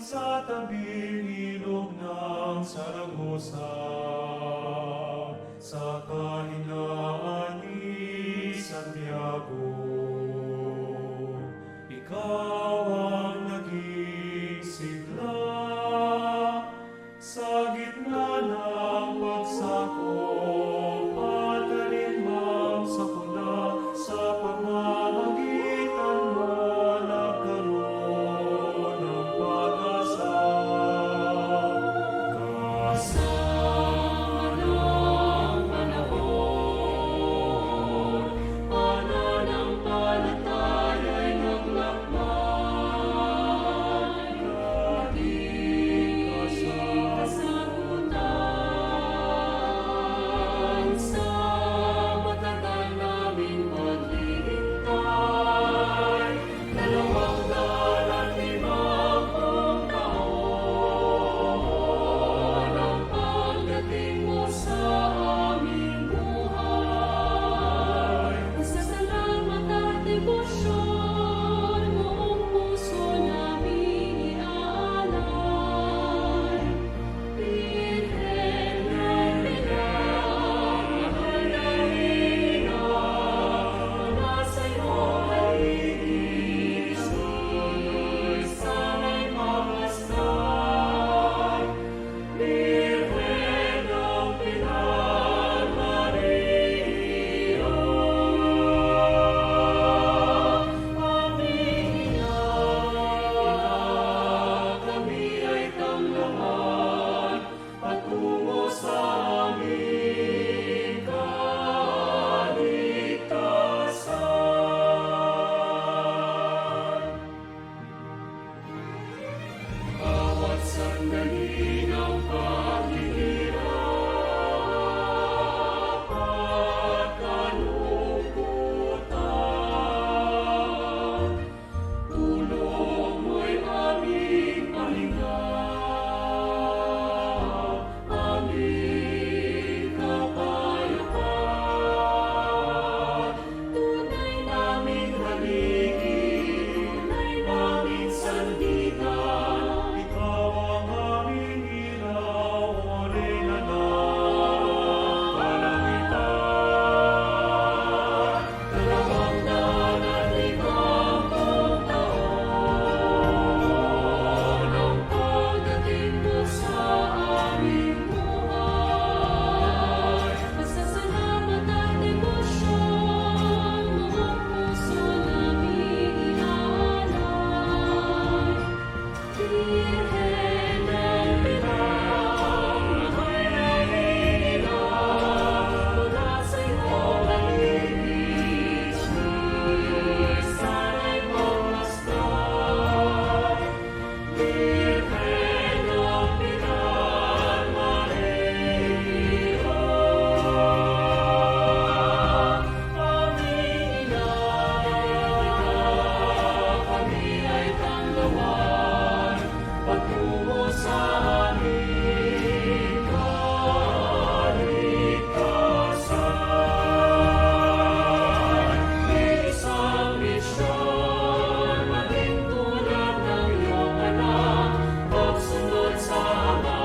sa tabing ilog ng Saragosa, sa kahinaan ni Santiago. Ikaw ang naging sigla sa gitna ng pagsakop at alinmang sakuna sa pamamagitan mo nagkaroon ng pag-asa. Kasama ng panahon, pananampalataya'y naglakbay, naging kasagutan sa matagal naming paghihintay. 250 taon ang pagdating mo sa aming buhay. Pasasalamat at debosyon, buong puso namin iaalay. Birhen ng Pilar, mahal na ina, mula sa'yo ay iisip, sana'y mamasdan. Birhen ng Pilar, Maria, aming ina, kami ay tamlahan patungo sa aming kaligtasan. Bawat sandali ng paghihirap at kalungkutan, tulong mo'y aming pahinga, aming kapayapaan. Tunay naming haligi, tunay naming sandigan, ikaw ang aming ilaw, orena ng kalangitan. 250 taon ang pagdating mo sa aming buhay. Pasasalamat at debosyon, buong puso namin iaalay. Birhen ng Pilar, mahal na ina, mula sa'yo ay iisip, sana'y mamasdan. Birhen ng Pilar, Maria, aming ina, kami ay tanglawan patungo sa aming kaligtasan. May isang misyon, maging tulad ng iyong anak, pagsunod sa Ama,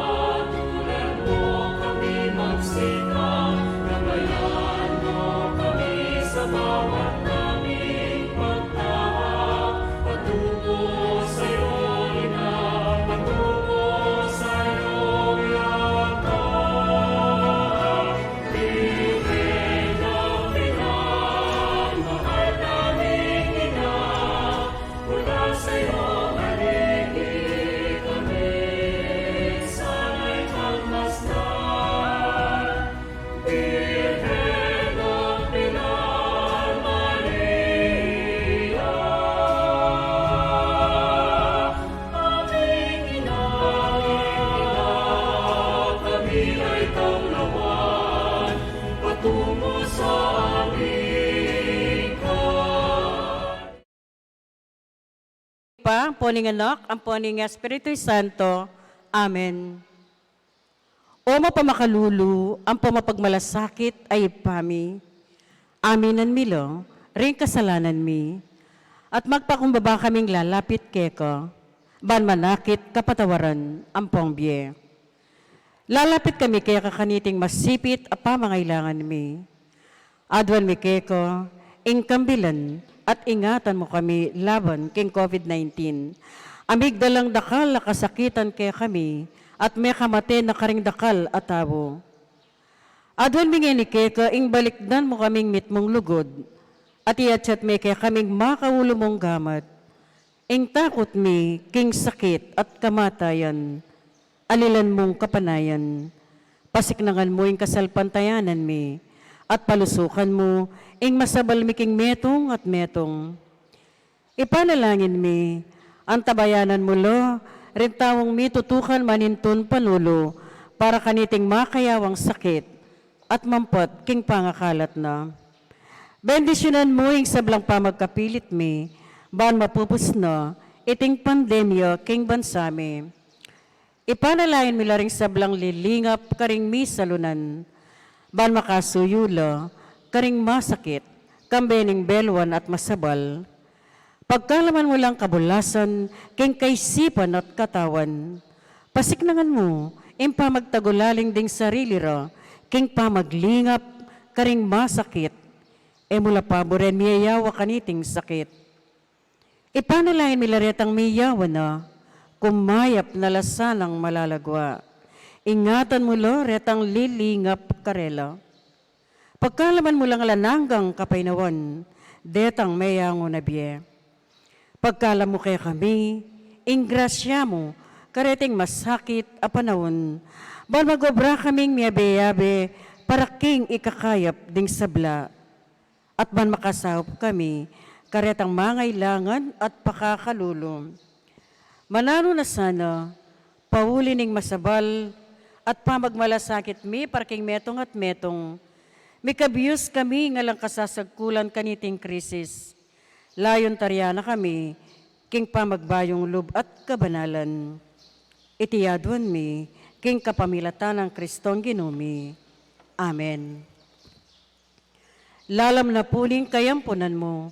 tulad mo kami magsikap, gabayan mo kami sa bawat naming pagtahak, patungo sa'yo, Ina, patungo sa iyong yapak. Birhen ng Pilar, mahal naming ina, mula sa'yo haligi kami, sana'y magmasdan. Birhen ng Pilar, Maria, aming ina, kami ay tanglawan patungo sa aming Pa, ang poning anak, ang poning Espiritu Santo. Amen. O mapamakhalulu, ang pamapagmalasakit ay pami. Aminan milo, ring kasalanan mi, at magpakumbaba kaming lalapit keko, ban manakit kapatawaran ampong biye. Lalapit kami kaya kakaniting masipit a pamangailangan mi. Adwan mi keko, ingkambilan at ingatan mo kami laban king COVID-19. Amig dalang dakal na kasakitan kaya kami at may kamate na karing dakal at tabo. Adwan mi ni keko, ing balikdan mo kaming mitmong lugod at iatchat mi kaya kaming makaulo mong gamat. Ing takot mi king sakit at kamatayan, alilan mong kapanayan. Pasiknangan mo ing kasalpantayanan mi, at palusukan mo ing masabal mi king metong at metong. Ipanalangin mi, ang tabayanan mo lo, rin tawong mi tutukan maninton panulo, para kaniting makayawang sakit, at mampot king pangakalat na. Bendisyonan mo ing sablang pamagkapilit mi, baan mapupus na, iting pandemya king bansami. Ipanalayan mi laring sablang lilingap karing mi salunan, baan makasuyula, karing masakit, kambening belwan at masabal. Pagkalaman mo lang kabulasan, king kaisipan at katawan, pasiknangan mo, impamagtagulaling ding sarili ra, king pamaglingap, karing masakit, mula paboren miyayawa kaniting sakit. Ipanalayan milaretang miyawa na, kumayap na lasanang malalagwa. Ingatan mo lo, retang lilingap karela. Pagkalaman mo lang alananggang kapainawan, detang mayango na biye. Pagkalam mo kay kami, ingrasya mo, kareting masakit a panahon, ban magobra kaming miyabe-yabe, para king ikakayap ding sabla. At ban makasahop kami, karetang mangailangan at pakakalulom. Manano na sana, pauli ning masabal, at pamagmalasakit mi, parking metong at metong, mikabiyos kami ngalang kasasagkulan kaniting krisis. Layon taryana kami, king pamagbayong lub at kabanalan. Itiyadwan mi, king kapamilatan ng Kristong Ginumi. Amen. Lalam na puling kayampunan mo,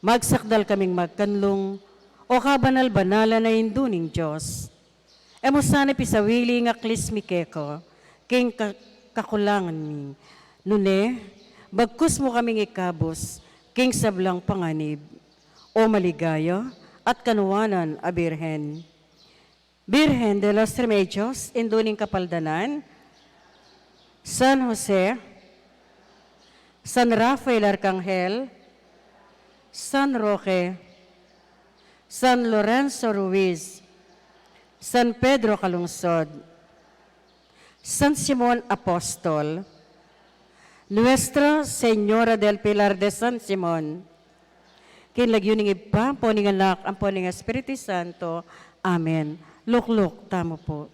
magsakdal kaming magkanlong, o kabanal-banala na induning Diyos. Emo sana pisawili nga klis mi keko, king kakulangan mi. Nune, bagkus mo kaming ikabos, king sablang panganib, o maligaya at kanuwanan a Birhen. Birhen de los Remedios, induning kapaldanan, San Jose, San Rafael Arcangel, San Roque, San Lorenzo Ruiz, San Pedro Calungsod, San Simon Apostol, Nuestra Señora del Pilar de San Simon, kinlagyo ning ipa, po ning anak, ang po ning Espiritu Santo. Amen. Lukluk, tamo po.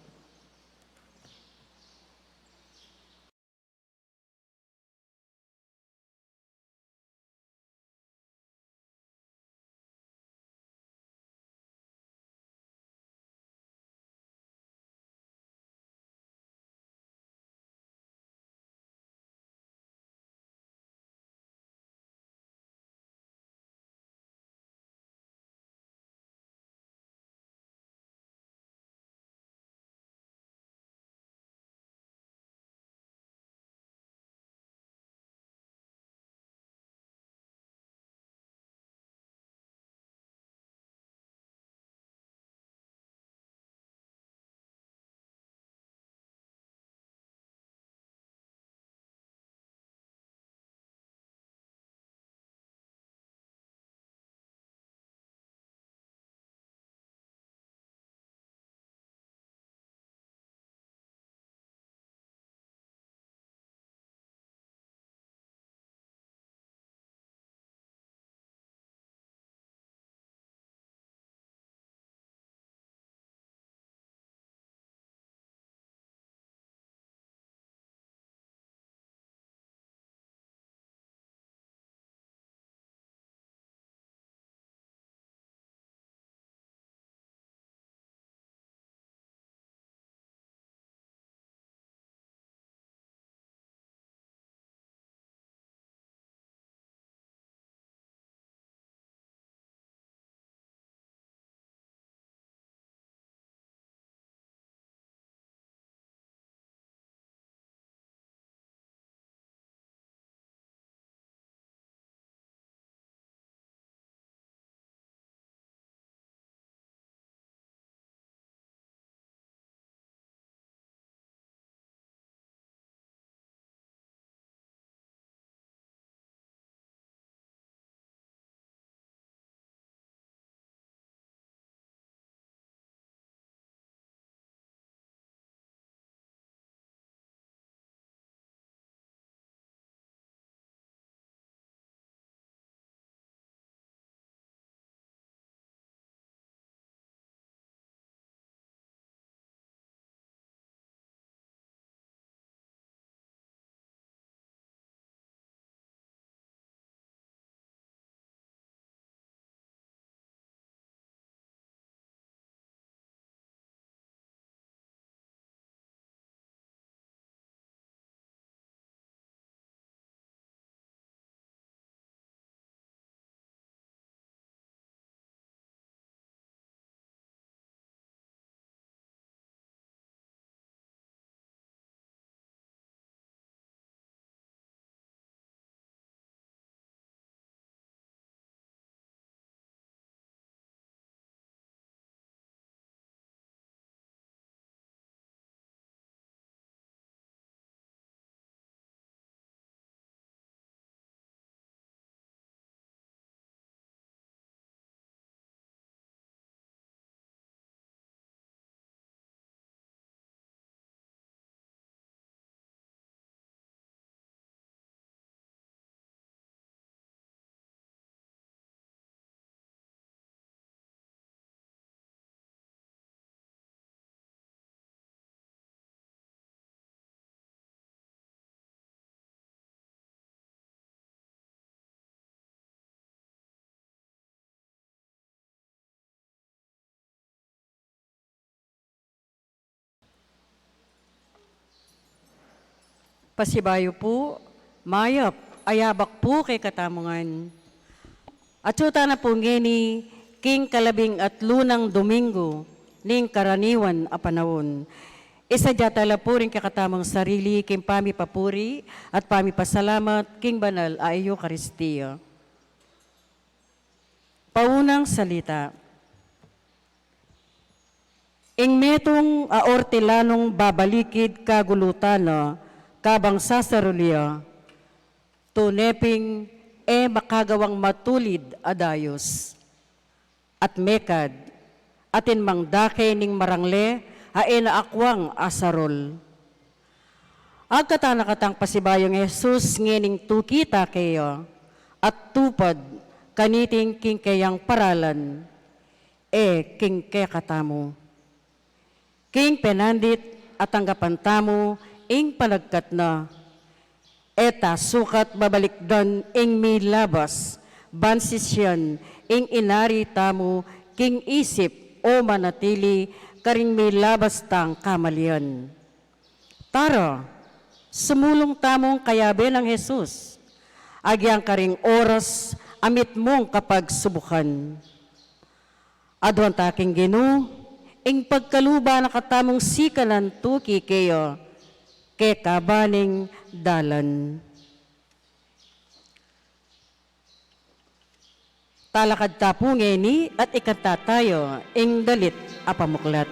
Pasibayo po, mayap, ayabak po kay katamungan. At suta na po ngeni, king kalabing at lunang Domingo, ning karaniwan a panahon. Isa tala po rin kakatamang sarili, king pami papuri at pami pasalamat, king banal a Eucharistia. Paunang salita. Ing metong aortilanong babalikid kagulutano, kabang sasarulya, tuneping makagawang matulid adayos. At mekad, atin mangdake ning marangle, naakwang asarol. Agkatanakatang pasibayong Jesus ngening tukita kayo, at tupad kaniting king kayang paralan, king kaya katamo. King penandit at tanggapan tamo, ing palagkat na, eta sukat babalik don ing milabas, bansisyan, ing inari tamo, king isip o manatili, karing milabas tang kamalian. Tara, sumulong tamong kayabe ng Jesus, agyang karing oras, amit mong kapag subukan. Adwan taking Ginu, ing pagkaluba na katamong sikanan tuki kayo, ke kabaning dalan. Talakad tapungeni at ikanta tayo, ing dalit apamuklat.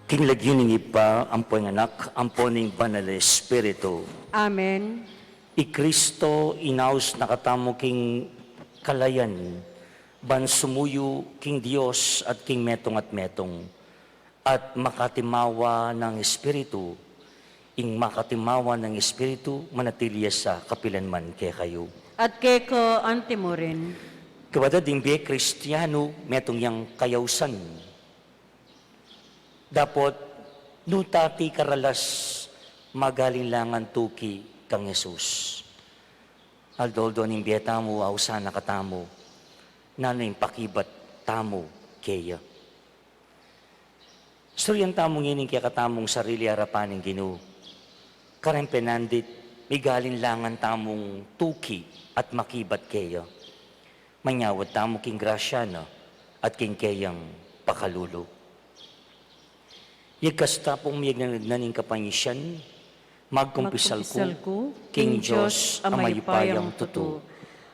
Kinlagyin ipa ang po'y anak, ang po'ning banal na Espiritu. Amen. I Kristo inaus nakatamo king kalayan, ban sumuyo king Dios at king metong at metong, at makatimawa ng Espiritu, ing makatimawa ng Espiritu, manatiliya sa kapilanman kay kayo. At keko antimo rin. Kabada ding biye Kristiyano, metong yang kayawsan. Dapat, nutati karalas, magalinlangan tuki kang Jesus. Aldoldo ning biye tamo, ausana katamo, nano'y pakibat tamo kaya. Suryan tamong ining kaya katamong sarili harapaning Ginoo. Karang penandit, may galinlangan tamong tuki at makibat kaya. Manyawad tamo king grasya na at king kayang pakalulo. Yagkasta pong miyag naning kapanyisyan, magkumpisal ko, King Diyos, amayupayang tuto,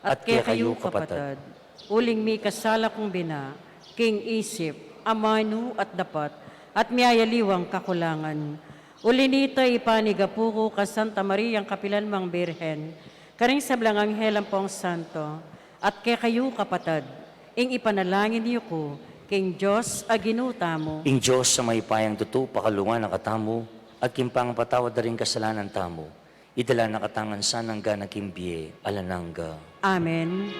at kaya kayo kapatad. Uling mi kasala kong bina, king isip, amano at dapat, at miyayaliwang kakulangan. Ulinita ipanigapuko ka Santa Mariang Kapilanmang Birhen, karing sablang anghel ang pong santo, at kaya kayo kapatad, ing ipanalangin niyo ko, King Diyos aginuta mo. Ing Diyos sa may payang tuto, pakalungan na katamo, at kimpang patawad na rin kasalanan tamo, idala na katangan sanang ganang kimbiye, alanangga. Amen.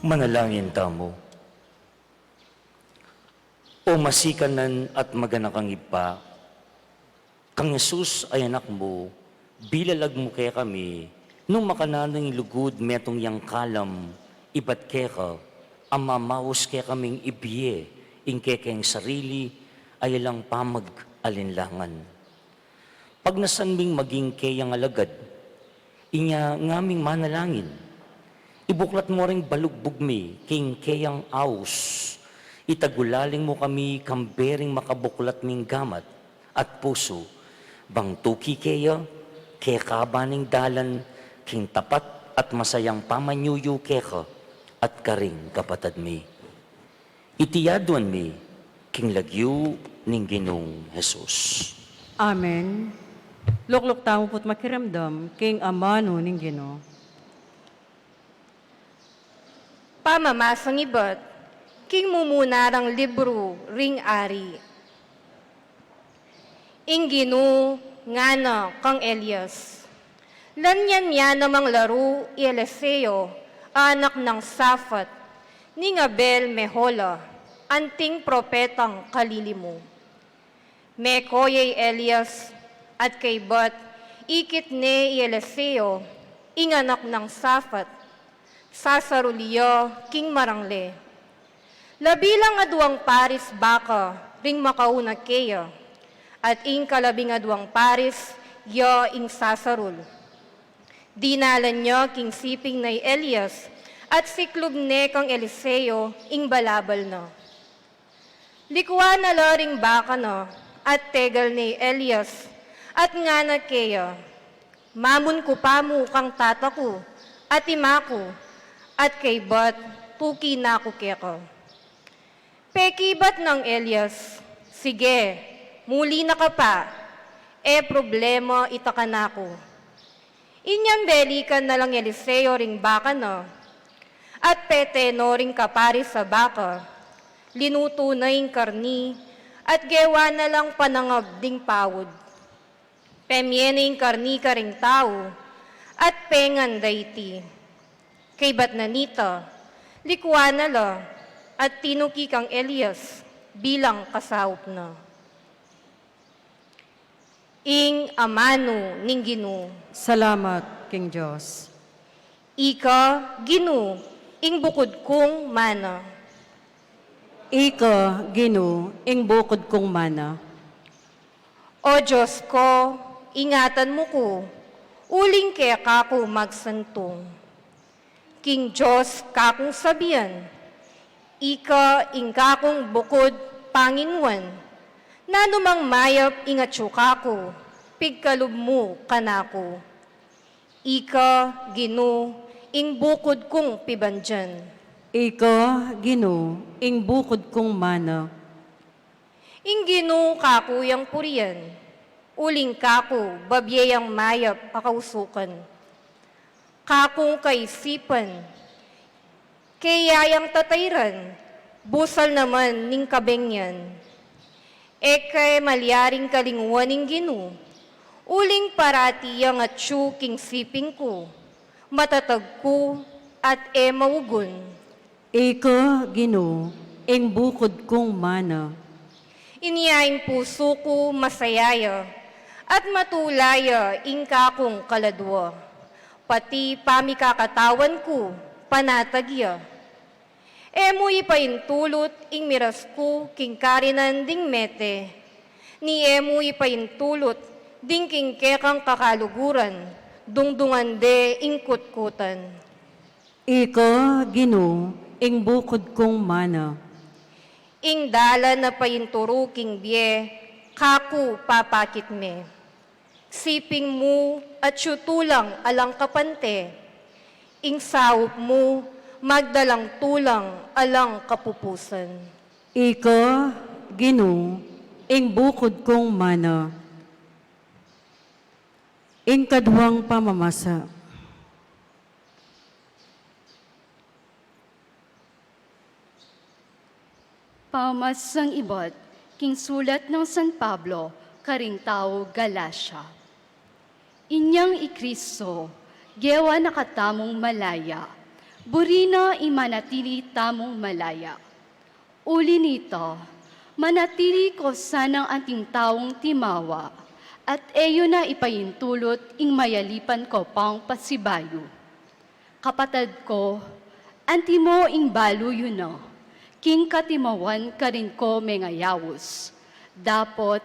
Manalangin tamo. O masikanan at maganakang ipa, kang Jesus ay anak mo, bilalag mo kaya kami, nung makananang lugod metong yang kalam, ibat kaya ka, ang mamaos kaya kaming ibiye, ingke kayang sarili, ay lang pamag alinlangan. Pag nasanming maging kayang alagad, inya ngaming manalangin, ibuklat mo ring balugbog mi, king kayang aus, itagulaling mo kami kambering makabuklat ming gamat at puso, bang tuki kaya kabaning dalan, king tapat at masayang pamanyuyo keka, at karing kapatad mi. Itiyaduan mi, king lagyo ning Ginong Jesus. Amen. Lukluk tamo po't makiramdam, king amano ning Ginoo. Pamamasang ibat, king mumunarang libro ring ari. Inginu ngana kang Elias. Lanyan niya namang laro Eliseo, anak ng Safat, ni Abel Mehola, anting propetang kalilimu. Mekoyay Elias at kay Bat, ikit ne Eliseo, inganak ng Safat, sasaruliyo king marangle. Labilang aduang paris baka, ring makauna keya, at ing kalabing aduang paris, yo ing sasarul. Dinalan nyo king siping na Elias, at siklob ne kang Eliseo, ing balabal na. Likuan na loring baka na, at tegal ni Elias, at nga na keya, mamun ko pamu kang tataku, at imaku, at kay Bat, tuki na ko keko. Pekibat ng Elias, sige, muli na ka pa, problema itaka na ko. Inyang belikan na lang Eliseo ring baka na, at peteno ring kapari sa baka, linuto na yung karni, at gewa na lang panangab ding pawod. Pemyene yung karni ka ring tao, at pengan dayti. Kay bat na nita, likuan na la, at tinuki kang Elias bilang kasaup na. Ing amano ning Ginoo. Salamat, King Diyos. Ika, Ginoo, ing bukod kong mana. Ika, Ginoo, ing bukod kong mana. O Diyos ko, ingatan mo ko, uling kaya kako magsantong. King Diyos kakong sabihan, ika ing kakong bukod Panginuan, na numang mayap ingatsuka ko, pigkalub mo kanako. Ika, Ginoo, ing bukod kong pibandyan. Ika, Ginoo, ing bukod kong mana. Ing Ginoo kakuyang purian, uling kako babyayang mayap akausukan. Kakong kaisipan, kayayang tatayran, busal naman ning kabengyan. Kay malyaring kalingwan ning Ginoo, uling parati ang atsu king siping ko, matatag ko at maugun. Ika, Ginoo, ing bukod kong mana. Iniyaing puso ko masayaya, at matulaya ing kakong kaladwa. Pati pamikakatawan ko, panatagya. Emoy paintulot ing miras ko, king karinan ding mete. Ni emoy paintulot, ding king kekang kakaluguran, dungdungan de ing kutkutan. Ika, Ginoo, ing bukod kong mana. Ing dala na painturo king bie, kaku papakit me. Siping mo at syutulang alang kapante, ing saup mo magdalang tulang alang kapupusan. Ika, Ginoo, ing bukod kong mana. Ing kadwang pamamasa. Pamasang ibot, king sulat ng San Pablo, karing tao Galacia. Inyang ikristo, gewa nakatamong malaya, burina imanatili tamong malaya. Uli nito, manatili ko sanang anting taong timawa, at eyo na ipahintulot ing mayalipan ko pang pasibayo. Kapatad ko, anti mo ing baluyo na, king katimawan ka rin ko mengayawos. Dapot,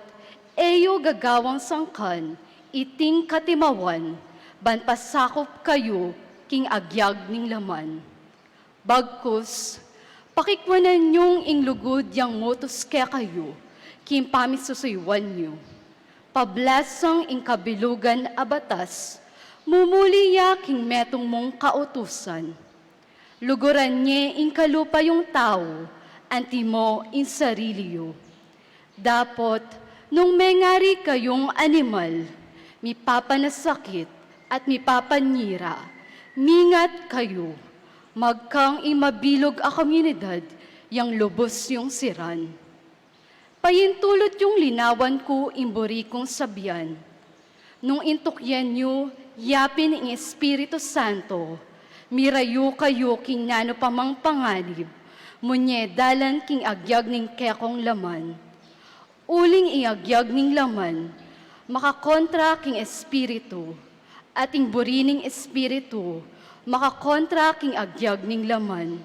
eyo gagawang sangkan, iting katimawan, banpasakop kayo, king agyag ning laman. Bagkus, pakikwanan niyong inglugod yang motos kaya kayo, king pamisusuywan niyo. Pablasang ing kabilugan abatas, mumuliya king metong mong kautusan. Luguran niya ing kalupa yung tao, anti mo in sariliyo. Dapot, nung mengari kayong animal, mipapanasakit at mipapanyira, mingat kayo, magkang imabilog a komunidad, yang lubos yung siran. Payintulot yung linawan ko imburi kong sabyan. Nung intukyan nyo, yapin ang Espiritu Santo, mirayo kayo king nano pamang panganib, munye dalan king agyag ning kekong laman. Uling iagyag ning laman, makakontra king Espiritu, at ing burining Espiritu, makakontra king agyag ning laman.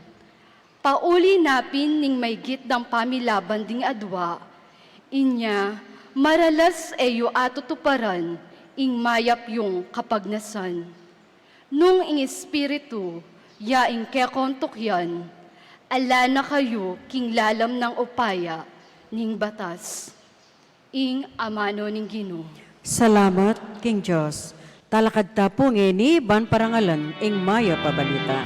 Pauli napin ning may gitdang pamilaban ding adwa, inya maralas eyo atutuparan, ing mayap yung kapagnasan. Nung ing Espiritu, yaing kekontukyan, ala na kayo king lalam ng upaya, ning batas. Ing amano ning Ginoo. Salamat, King Diyos. Talakad tapo ngeni, ban parangalan, ing maya pabalita.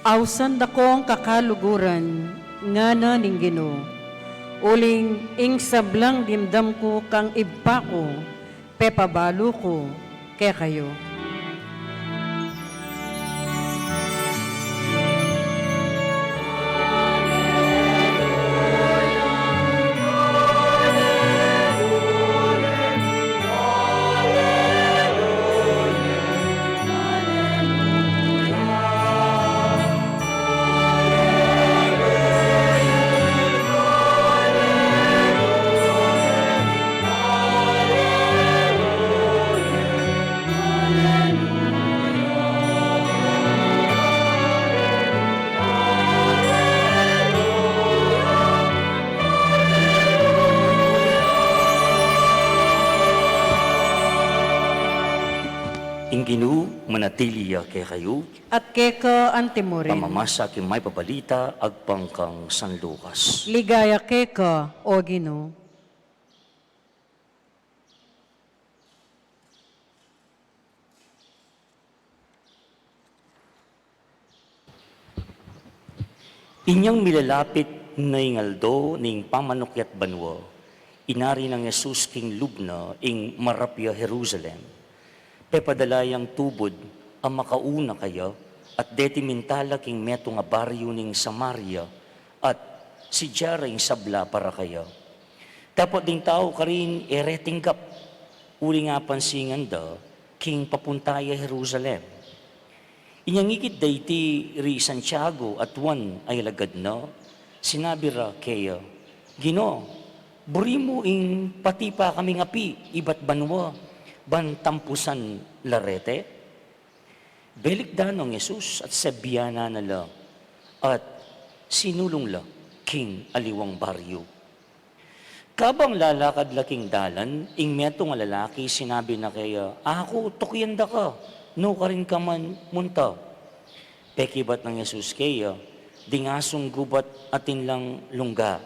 Awsan dakong kakaluguran, nga na ning Ginoo. Uling ing sablang dimdam ko kang ibpa ko, pepabalo ko, kaya kayo. Ginoo, manatiliya kay kayo, At keka antimorin. pamamasa kay may pabalita, agpangkang San Lucas. Ligaya keka, o Ginoo. Inyang milalapit na ingaldo ning pamanukyat banwa, inari ng Jesus king lubna ing marapya Jerusalem. Pepadalayang tubod ang makauna kaya at detimintala king meto nga baryo ning Samaria at si Jara ing sabla para kaya. Tapos ding tao karin eretinggap, uli nga pansingan da king papuntaya Jerusalem. Inyangikit dayti ri Santiago at Juan ay lagad na, sinabi ra kaya, Ginoo, buri mo ing pati pa kami ngapi, iba't banwa, ban tampusan larete? Belik danong Jesus at sabiyana na la, at sinulong la, king aliwang baryo. Kabang lalakad laking dalan, ing meto nga lalaki sinabi na kaya, ako tukyanda ka, no ka rin ka man munta. Pekibat ng Jesus kaya, dingasong gubat atin lang lungga,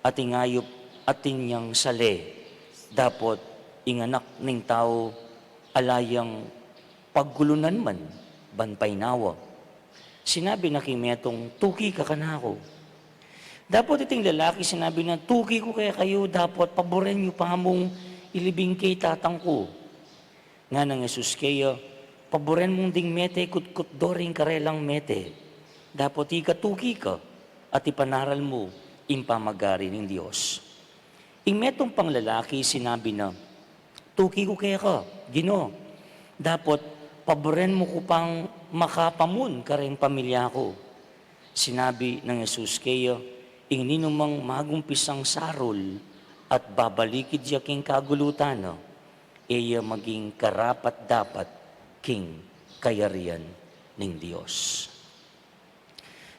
ating ayop atin yang sale, dapot inganak ning tao alayang Paggulunan man, banpay nawa. Sinabi na kay Metong, tuki ka kanako. Dapat iting lalaki sinabi na, tuki ko kaya kayo, dapat paboren niyo pa mong ilibing kay tatang ko. Nga nang Jesus kaya, paboren mong ding mete, kutkut doring karelang mete. Dapat ikatuki ka at ipanaral mo impamagari ng Diyos. Ing metong pang lalaki sinabi na, tuki ko kaya ka, Gino. Dapat paboren mo ko pang makapamun kareng pamilya ko. Sinabi ng Jesus kaya, ing ninumang magumpisang sarol at babalikid siya king kagulutan, iya maging karapat dapat king kayarian ng Diyos.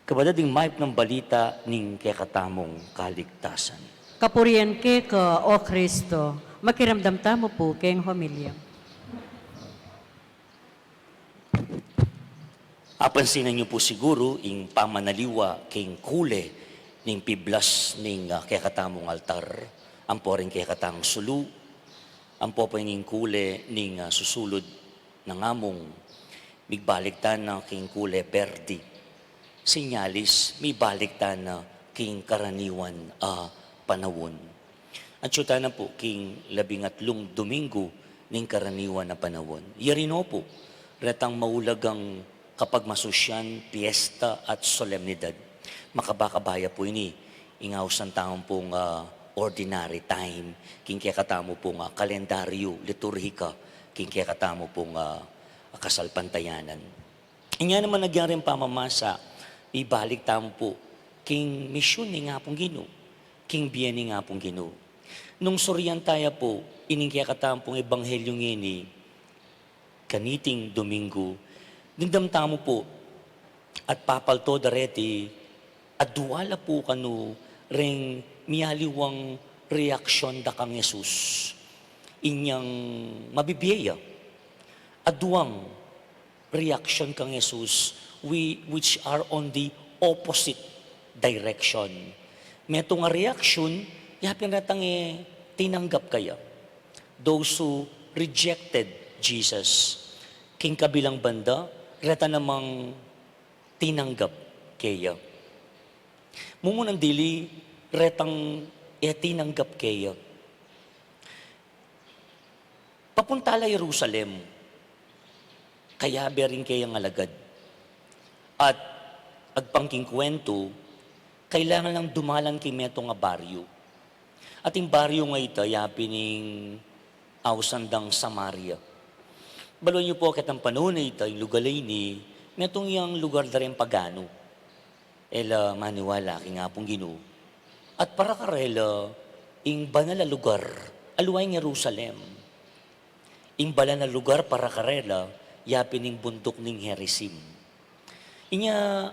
Kabadading maip ng balita ning kekatamong kaligtasan. Kapurian keka, O Kristo, makiramdam tamo po keng homilya. Apansinan niyo po siguro ing pamanaliwa king kule ning piblas ning kekatamong altar. Ang po rin kekatamong sulu. Ang po ning kule ning susulod ng among migbaligtan na king kule berdi. Sinyalis, may baligtan na king karaniwan panawon. At syuta na po king 13 Domingo ning karaniwan na panawon. Yarino po, retang maulagang kapag masusyan, piyesta at solemnidad. Makabakabaya po ini, ingaw sa taong pong ordinary time, king kaya katamo pong kalendaryo, liturhika, king kaya katamo pong kasalpantayanan. Inya naman nagyaring pamamasa, ibalik tamo po, king misyon ni nga pong Ginoo, king biyan ni nga pong Ginoo. Nung suryan tayo po, ining kaya katamo pong ebanghelyo ngini, kaniting Domingo, nindam tamo po, at papalto dareti, at duwala po kanu ring miyaliwang reaksyon da kang Jesus. Inyang mabibiyaya. At duwang reaksyon kang Jesus which are on the opposite direction. Meto nga reaksyon, yapin ratang tinanggap kaya. Those who rejected Jesus. King kabilang banda, reta namang tinanggap kaya. Mumunang dili, retang tinanggap kaya. Papuntala Jerusalem, kaya berin kaya ng alagad. At agpangking kwento, kailangan lang dumalan kay meto nga baryo. At yung baryo nga ito, yapining awsandang Samaria. Balo niyo po kitang panahon na ito, yung lugalay ni, metong yung lugar na rin pagano. Ela maniwala, nga pong Ginoo. At para karela, ing banal na lugar, aluay ng Jerusalem. Ing bala na lugar para karela, yapin ng bundok ng Herisim. Inya,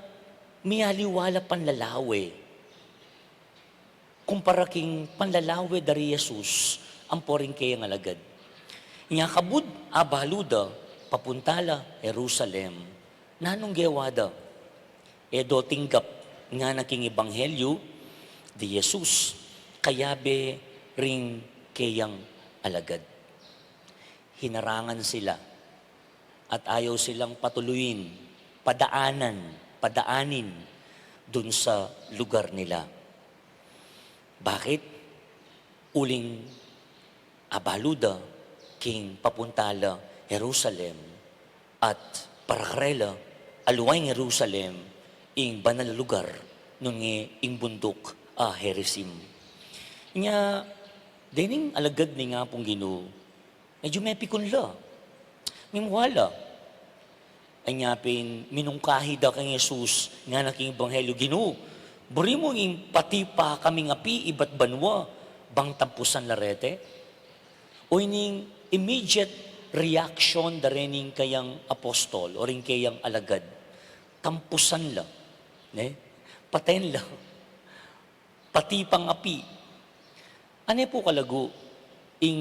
miyaliwala panlalawe. Kumpara king panlalawe dari Jesus, ang poring kaya ng alagad. Inya kabud, abaluda, papuntala, Jerusalem, nanong gewada, edo tinggap nga naking ebanghelyo, di Jesus, kayabe ring kayang alagad. Hinarangan sila at ayaw silang patuluyin, padaanin dun sa lugar nila. Bakit? Uling abaluda, king papuntala, Jerusalem, at parakarela, aluway ng Jerusalem, ing banal na lugar, nung ing bundok, Herisim. Inya, dining alagad ni nga pong Ginoo, medyo may pikunla. Mimwala. Anyapin, minungkahi da kang Jesus, nga naking ebanghelyo, Ginoo, buri mo ing pati pa kaming api, iba't banwa, bang tampusan larete? O ining immediate reaction da rening kayang apostol, o rin kayang alagad, tampusan la, paten la, pati pang api. Ano po kalago, ing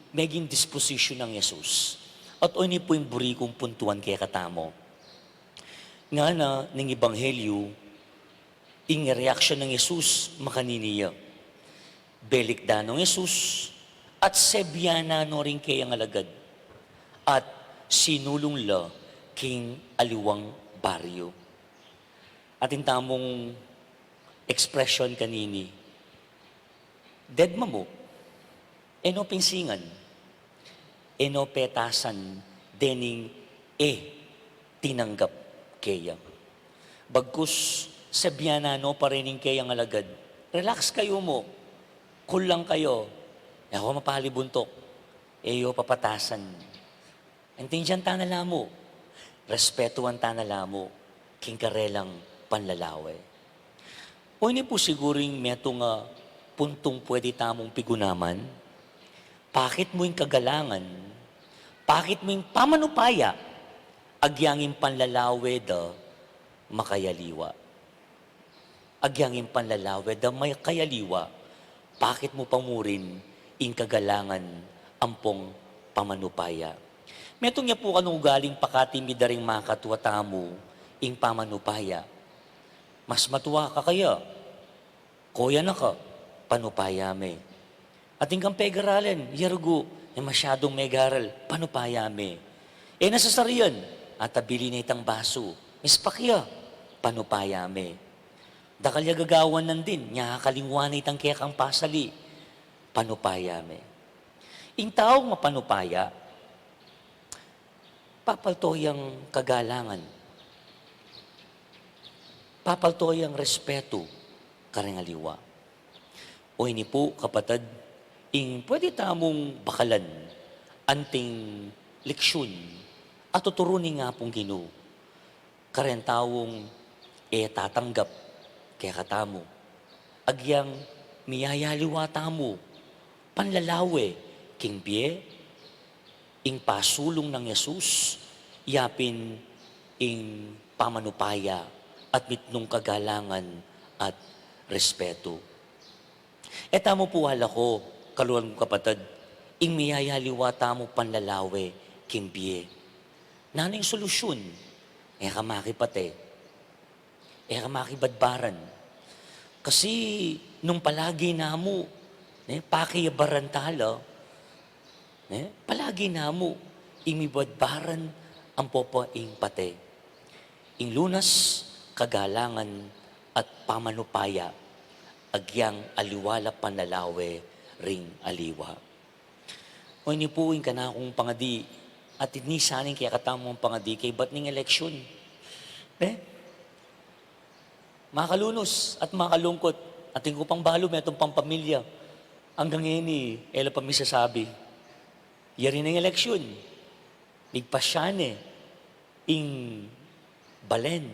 meging disposition ng Jesus. At o po yung buri kong puntuan kaya katamo. Nga na, ng ebanghelyo, ing reaksyon ng Jesus, makaniniya. Belik da ng Jesus, at sebyana no rin kayang alagad. At sinulong la king aliwang baryo. At in tamong expression kanini, dead mo, eno pinsingan, eno petasan, dening tinanggap kaya. Bagkus sabiana no parening kaya ng alagad, relax kayo mo, cool lang kayo, ako mapalibuntok, eyo papatasan. Intindihan tanala mo, respetuan tanala mo, kingkarelang panlalawe. O ini po siguring metong puntong pwede tamong pigunaman, bakit mo yung kagalangan, bakit mo yung pamanupaya, agyangin panlalawe da makayaliwa. Agyangin panlalawe da may kayaliwa, bakit mo pamurin in kagalangan ampong pamanupaya. Metong niya po kanong galing pakatimi daring makatwa tamo ing pamanupaya. Mas matuwa ka kaya, kuya na ka, panupaya me. At ingkang pegaralan, yargo, masyadong megaral, panupaya me. Nasasariyan, at abili na itang baso, mispakya, panupaya me. Dakalya gagawan nandin, niya kalingwan itang kaya kang pasali, panupaya me. Ing taong mapanupaya, papaltoyang kagalangan, papaltoyang respeto, karengaliwa. O ini po, kapatid, ing pwede tamong bakalan, anting leksyon, at tuturunin nga pong Ginoo. Karen tawong tatanggap, kaya katamo. Agyang miyayaliwa tamo, panlalawe, king biye, ing pasulong ng Yesus, yapin ing pamanupaya at mitnong kagalangan at respeto. Tamo po hala ko, kaluan ko kapatid, ing miyayaliwa tamo panlalawe, king biye. Nanay solusyon, kamakipate, kamakibadbaran. Kasi nung palagi na mo, pakiyabaran tala, palagi na mo, imibadbaran ang popo ing pate. Ing lunas, kagalangan at pamanupaya, agyang aliwala panlalawe ring aliwa. O ini po ing kanakong pangadi, at ini saning kaya katamong pangadi kay ba't ning eleksyon? Makalunos at makalungkot, at ko pang balo may itong pampamilya. Hanggang ngayon ela pa misasabi, yari ng eleksyon, igpasyane, ing balen,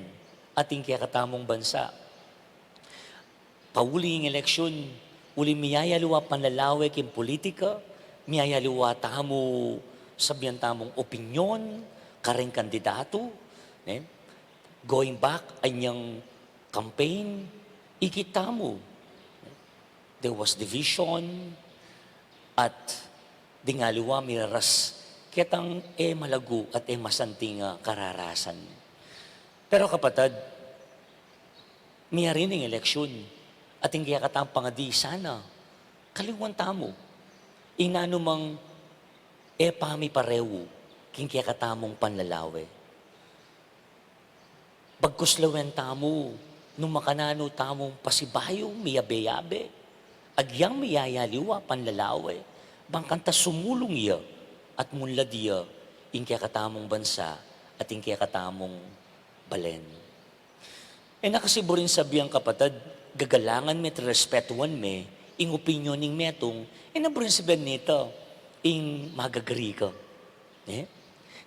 ating kaya katamong bansa. Pauli ng eleksyon, uli miyayaliwa panlalawe king politika, miyayaliwa tamo sabihan tamong opinyon, kareng kandidato, going back anyang campaign, ikita mo. There was division, at dingaliwa miraras, ketang malago at masanting kararasan. Pero kapatid, miyari ng eleksyon, at hindi katang pangadi, sana, kaliwan tamo, inanumang pami parewo, king kaya katamong panlalawe. Bagkuslawen tamo, nung makanano tamong pasibayong miyabe-yabe, agyang miyayaliwa panlalawe, bangkanta sumulong iya, at munla diya, ing kaya katamong bansa, at ing kaya katamong balen. Nakasiburin sabiyang kapatid, gagalangan met respetuan me, ing opinyon ning metong, naburin sabihan nito, ing magagri ka.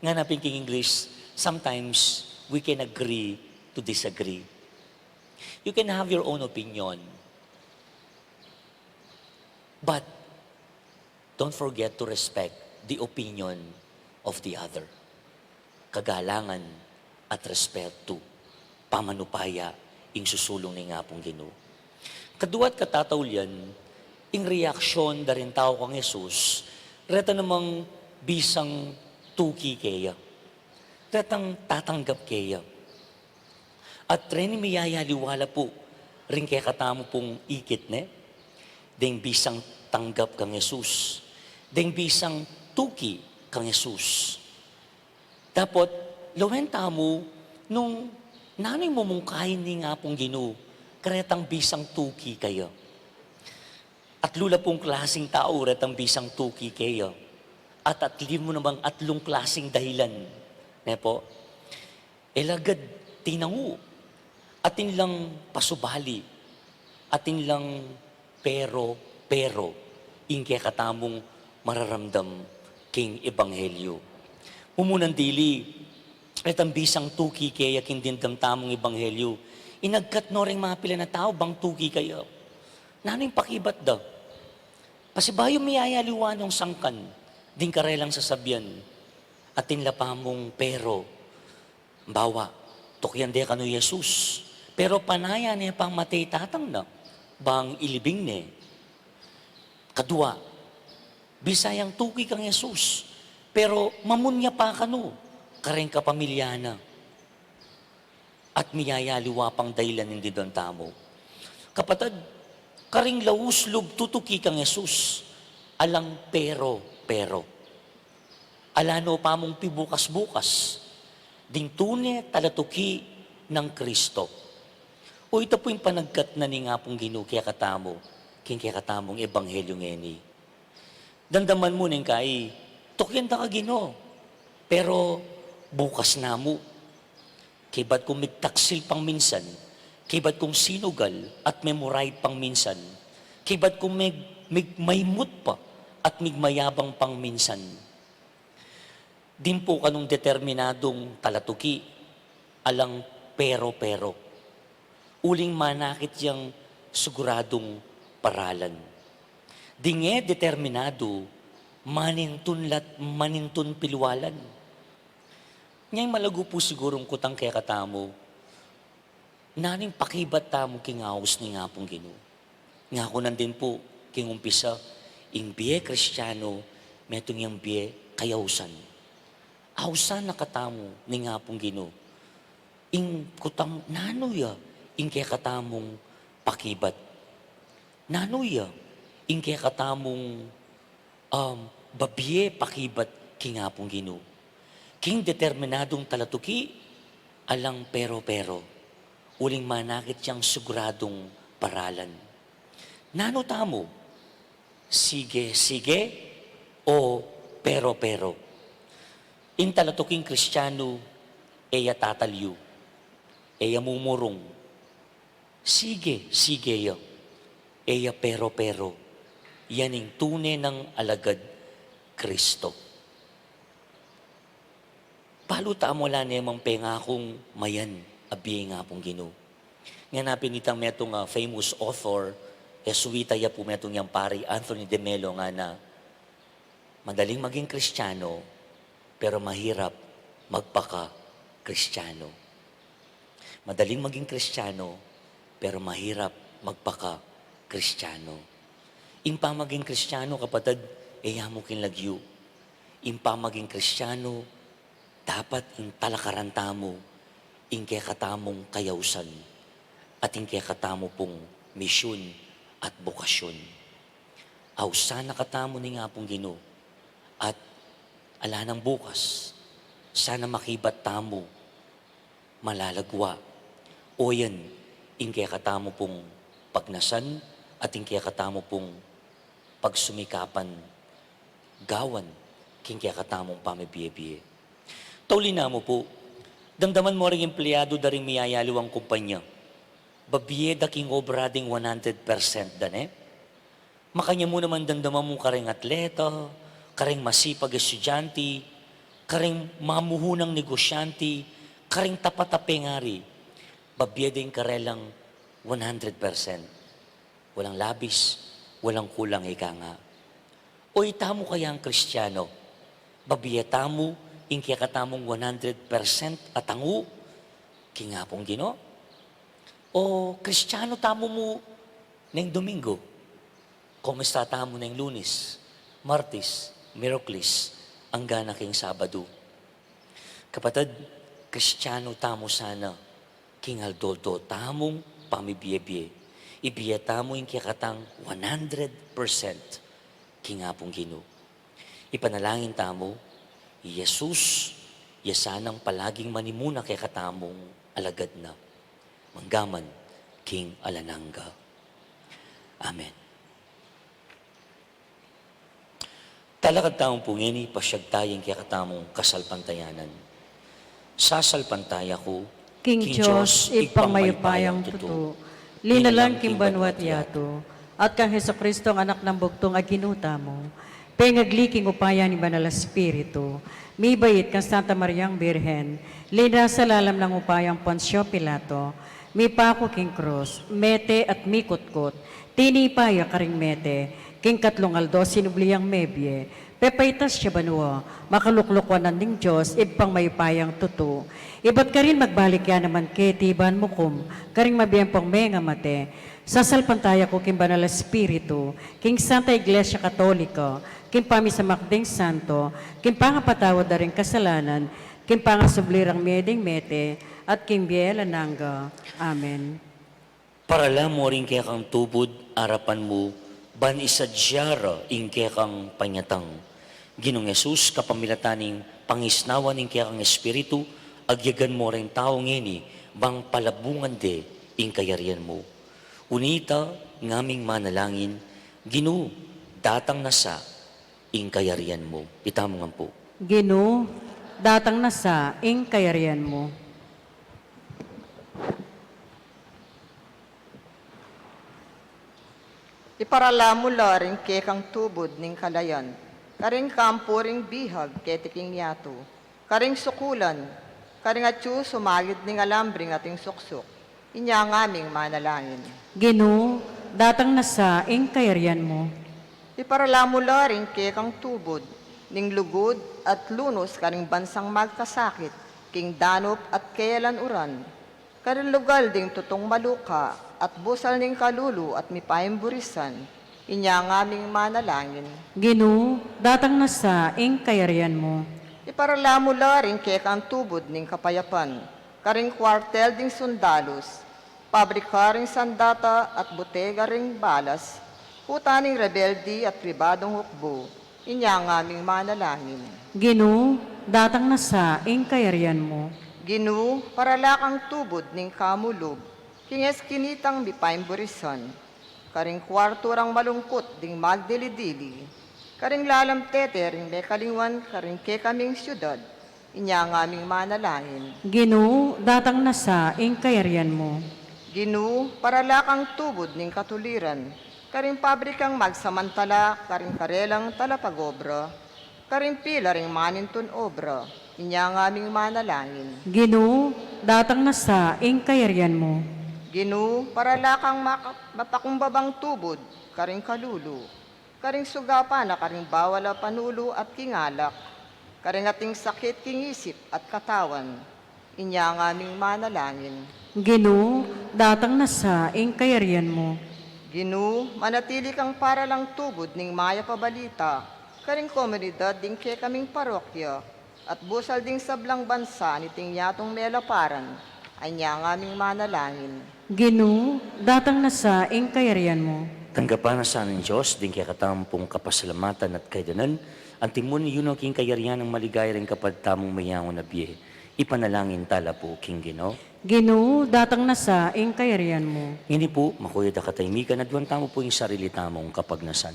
Nga napin king English, sometimes we can agree to disagree. You can have your own opinion. But don't forget to respect the opinion of the other. Kagalangan at respeto, pamanupaya, ing susulong ni nga pong Ginoo. Kaduat katatawlyan, ing reaksyon da rin tao kang Jesus, reta namang bisang tuki kaya. Retang tatanggap kaya. At rin miyayaliwala po, rin kaya katamo pong ikit deng bisang tanggap kang Jesus. Deng bisang tuki kang Jesus. Dapat, lawen tamo, nung nanay mo mong kain ni nga pong Ginoo, karetang bisang tuki kayo. At lula pong klaseng tao, retang bisang tuki kayo. At mo namang atlong klaseng dahilan. Po, elagad tinangu, atin lang pasubali, atin lang pero, ingke katamong mararamdam king ebanghelyo. Umunan dili, etang bisang tuki kaya kindindam tamong ebanghelyo. Inagkat no ring mga pila na tao, bang tuki kayo. Naning pakibat daw. Pasibayo miyayaliwan ng sangkan, din karelang sasabihan, atin lapamong pero, bawa, tukyan de kanu Jesus, pero panaya niya pang matay tatang na, bang ilibing ne. Kadua, bisayang tuki kang Jesus, pero mamunya pa kanu, kareng kapamilyana, at miyayaliwa pang dahilan hindi doon tamo. Kapatid, karing lauslog tutuki kang Jesus, alang pero. Alano pa mong pibukas-bukas, ding tune talatuki ng Kristo. O ito po yung panagkat na ni nga pong Ginoo kaya katamo, kaya katamong ebanghelyo ngeni. Dandaman mo ning kay, tukyan ta ka Ginoo, pero bukas na mo. Kibat kung migtaksil pang minsan, kibat kung sinugal at memoray pang minsan, kibat kung maymut pa at migmayabang pang minsan. Din po kanong determinadong talatuki, alang pero. Uling manakit yang siguradong paralan. Dinge determinado, manintun pilwalan. Ngayong malago po sigurong kutang kaya katamo, naning pakibat tamo kingaos ni nga pong Ginoo. Nga ko nandin po, kingumpisa, ing biye Kristiyano, metong yung biye kayausan. Ausan nakatamo ni nga pong Ginoo. Ing kutang nanuya, ing kaya katamong pakibat. Nanuya, ing kaya katamong babiye pakibat kinga pong Ginoo. King determinadong talatuki, alang pero. Uling manakit siyang siguradong paralan. Nano tamo, sige, o pero. In talatuking Kristiyano, eya tatalyo, eya mumurong, sige yo, eya pero. Yan ang tunay ng alagad Kristo. Palo tamo lang namang pengakong mayan, abiye nga pong Ginoo. Nga napinitang metong famous author, Jesuita ya po metong yung pari Anthony de Melo nga na, madaling maging Kristiyano, pero mahirap magpaka-Kristiyano. Madaling maging Kristiyano, pero mahirap magpaka-Kristiyano. Impa maging Kristiyano, kapatid, mo kinlagyo. Impa maging Kristiyano, dapat in talakaranta mo, in kaya katamong kayausan, at in kaya katamo pong misyon at bukasyon. Aw sana katamo ni nga pong Ginoo, at ala ng bukas, sana makibat tamo, malalagwa, o yan, in kaya katamo pong pagnasan, at in kaya katamo pong pagsumikapan, gawan, king kaya katamong pamibiye-biye. Tauli na mo po, damdaman mo rin empleyado da rin miyayaliwang kumpanya. Babiye da king obra ding 100% dan Makanya mo naman damdaman mo karing atleta, karing masipag estudyante, karing mamuhunang negosyante, karing tapatapengari. Babiye din karelang 100%. Walang labis, walang kulang ika nga. O itamo kaya ang Kristiyano, babiye tamo, ingkya katamong 100% atangu, kingapong Ginoo. O Kristiyano tamo mo ng Domingo, kumusta tamo ng Lunes, Martes, Miyerkules, hanggang king Sabado. Kapatid, Kristiyano tamo sana, kingaldoldo tamong pamibiye-biye. Ibiya tamo yung kiyakatang 100% kingapong Ginoo. Ipanalangin tamo, Jesus, yasanang palaging manimuna kay katamong alagad na. Manggaman, King Alananga. Amen. Talakad taong pungini, pasyag tayong kaya katamong kasalpantayanan. Sasalpantaya ko, King Diyos, ipangmayupayang tuto, linalang kimbanwat yato, at kang Heso Kristo ang anak ng bugtong aginuta mo, pengagliking upaya ni Banal Espiritu, may bayit kang Santa Mariang Birhen, lina sa lalam ng upayang Ponsyo Pilato, may pako king cross, mete at mikutkot, tinipaya karing mete, king katlong aldo sinubliyang mebye, pepaitas siya banwa, makaluklukwanan ng Diyos, ibang mayupayang tuto. Iba't ka rin magbalik yan naman ketiban mukum, karing mabiyempong menga mate, sasalpantaya ko king Banal Espiritu, king Santa Iglesia Katolika, king pamisamakding santo, king pangapatawad na rin kasalanan, king pangasublirang meding mete, at king biela nangga. Amen. Parala mo rin kaya kang tubod, arapan mo, ban isadyara ing kaya kang panyatang. Ginong Yesus, kapamilataning pangisnawan ing kaya kang Espiritu, agyagan mo rin taong ini, bang palabungan de ing kayarian mo. Unita, ngaming manalangin, Ginu, datang nasa ing kayarian mo. Itamo nga po. Gino, datang na sa ing kayarian mo. Iparala mo laring ke kang tubod ning kalayan, karing kampo ring bihag ketiking yato, karing sukulan, karing atyu sumagid ning alambring ating suksok, inya ang aming manalangin. Gino, datang na sa ing kayarian mo. Iparala mo laring ke kang tubod, ning lugod at lunos karing bansang magkasakit, king danop at keyalan uran, karing lugal ding tutong maluka, at busal ning kalulu at mipayang burisan, inya ang aming manalangin. Gino, datang na sa ing kayarian mo. Iparala mo laring ke kang tubod ning kapayapan, karing kwartel ding sundalos, pabrika ring sandata at butega ring balas, putaning rebeldi at pribadong hukbo, inya ang aming manalangin. Gino, datang na sa ing kayarian mo. Ginu, parala kang tubod ning kamulog, kinges kinitang mipayang burisan, karing kwarto rang malungkot ding magdili-dili, karing lalam tete ring lekalingwan karing ke kaming syudad, inya ang aming manalangin. Gino, datang na sa ing kayarian mo. Ginu, parala kang tubod ning katuliran, karing pabrikang magsamantala, karing karelang talapagobra, karing pila ring manintun obra, inya ang aming manalangin. Gino, datang na sa ing kayarian mo. Ginu, parala kang mapakumbabang tubod, karing kalulu, karing sugapa na karing bawala panulo at kingalak, karing ating sakit king isip at katawan, inya ang aming manalangin. Gino, datang na sa ing kayarian mo. Ginu, manatili kang para lang tubod ning maya pabalita, karing komunidad ding ke kaming parokya, at busal ding sablang bansa ni tingyatong nelaparan, ay niya ang aming manalangin. Gino, datang na sa ing kayarian mo. Tanggapan na sa ng Diyos, din kaya katampong kapasalamatan at kaidanan, ang timon yun ang king kayarian ng maligay rin kapag tamong mayangon na biye. Ipanalangin tala po, King Gino. Gino, datang na sa ing kayarian mo. Hindi po, makuyod na kataymikan at duwan tamo po yung sarili tamong kapag nasan.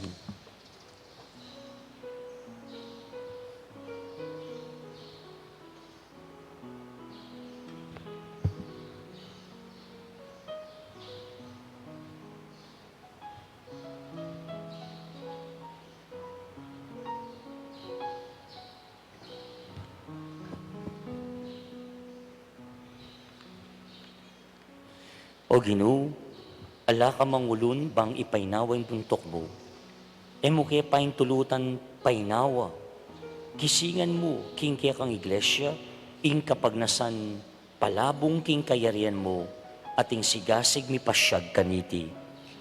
O Ginoo, ala ka mangulun bang ipainawa yung buntok mo. E mo kaya paing tulutan painawa. Gisingan mo, king kaya kang iglesia, ing kapagnasan palabong king kayarian mo, ating sigasig mi pasyag kaniti.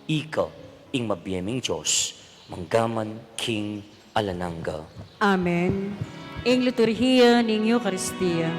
Ika, ing mabiyeming Diyos, manggaman king Alananga. Amen. Ing liturhiya ning Eucharistia.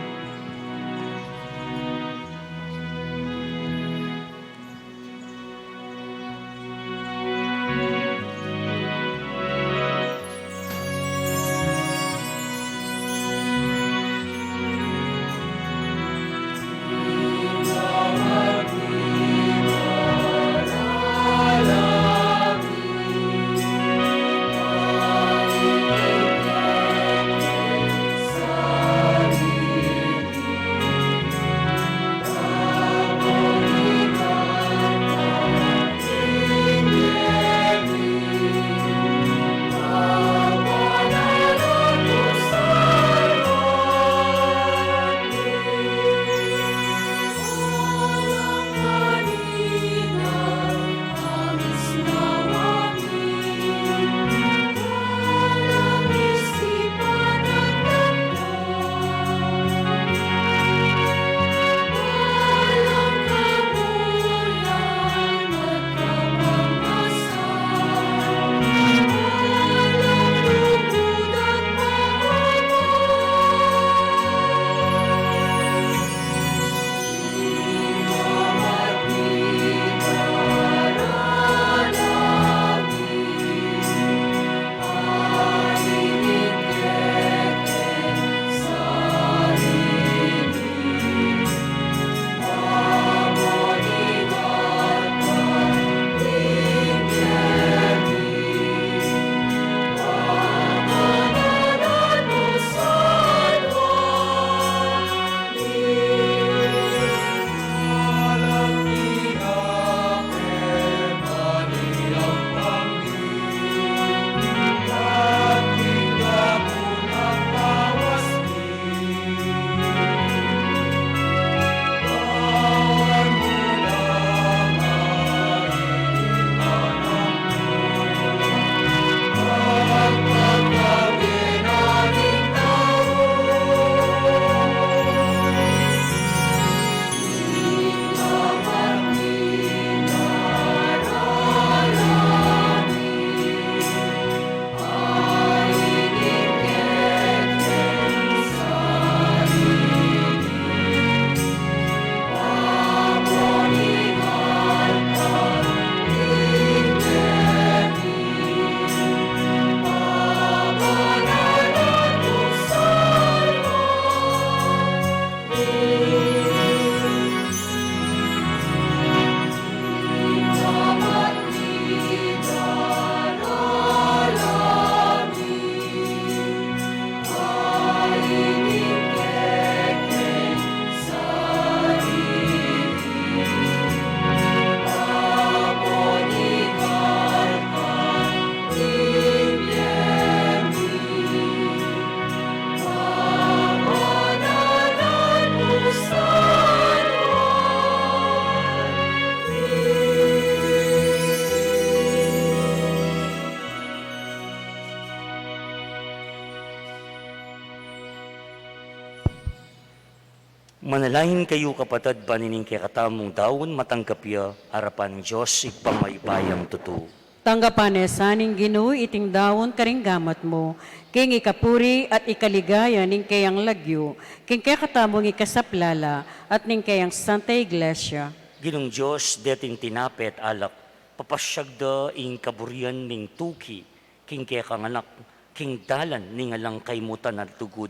Manalahin kayo kapatid banining kay katamong daon matanggapya harapan ng Diyos ipamaybay tutu. Tanggapan saning Ginoo iting dawon karing gamat mo, king ikapuri at ikaligaya ning kayang lagyo, king kaya katamong ikasaplala at ning kayang Santa Iglesia. Ginong Diyos deting tinapet alak, papasyagda ing kaburian ning tuki, king kaya kanganak, king dalan ning alang kaymutan at tugod.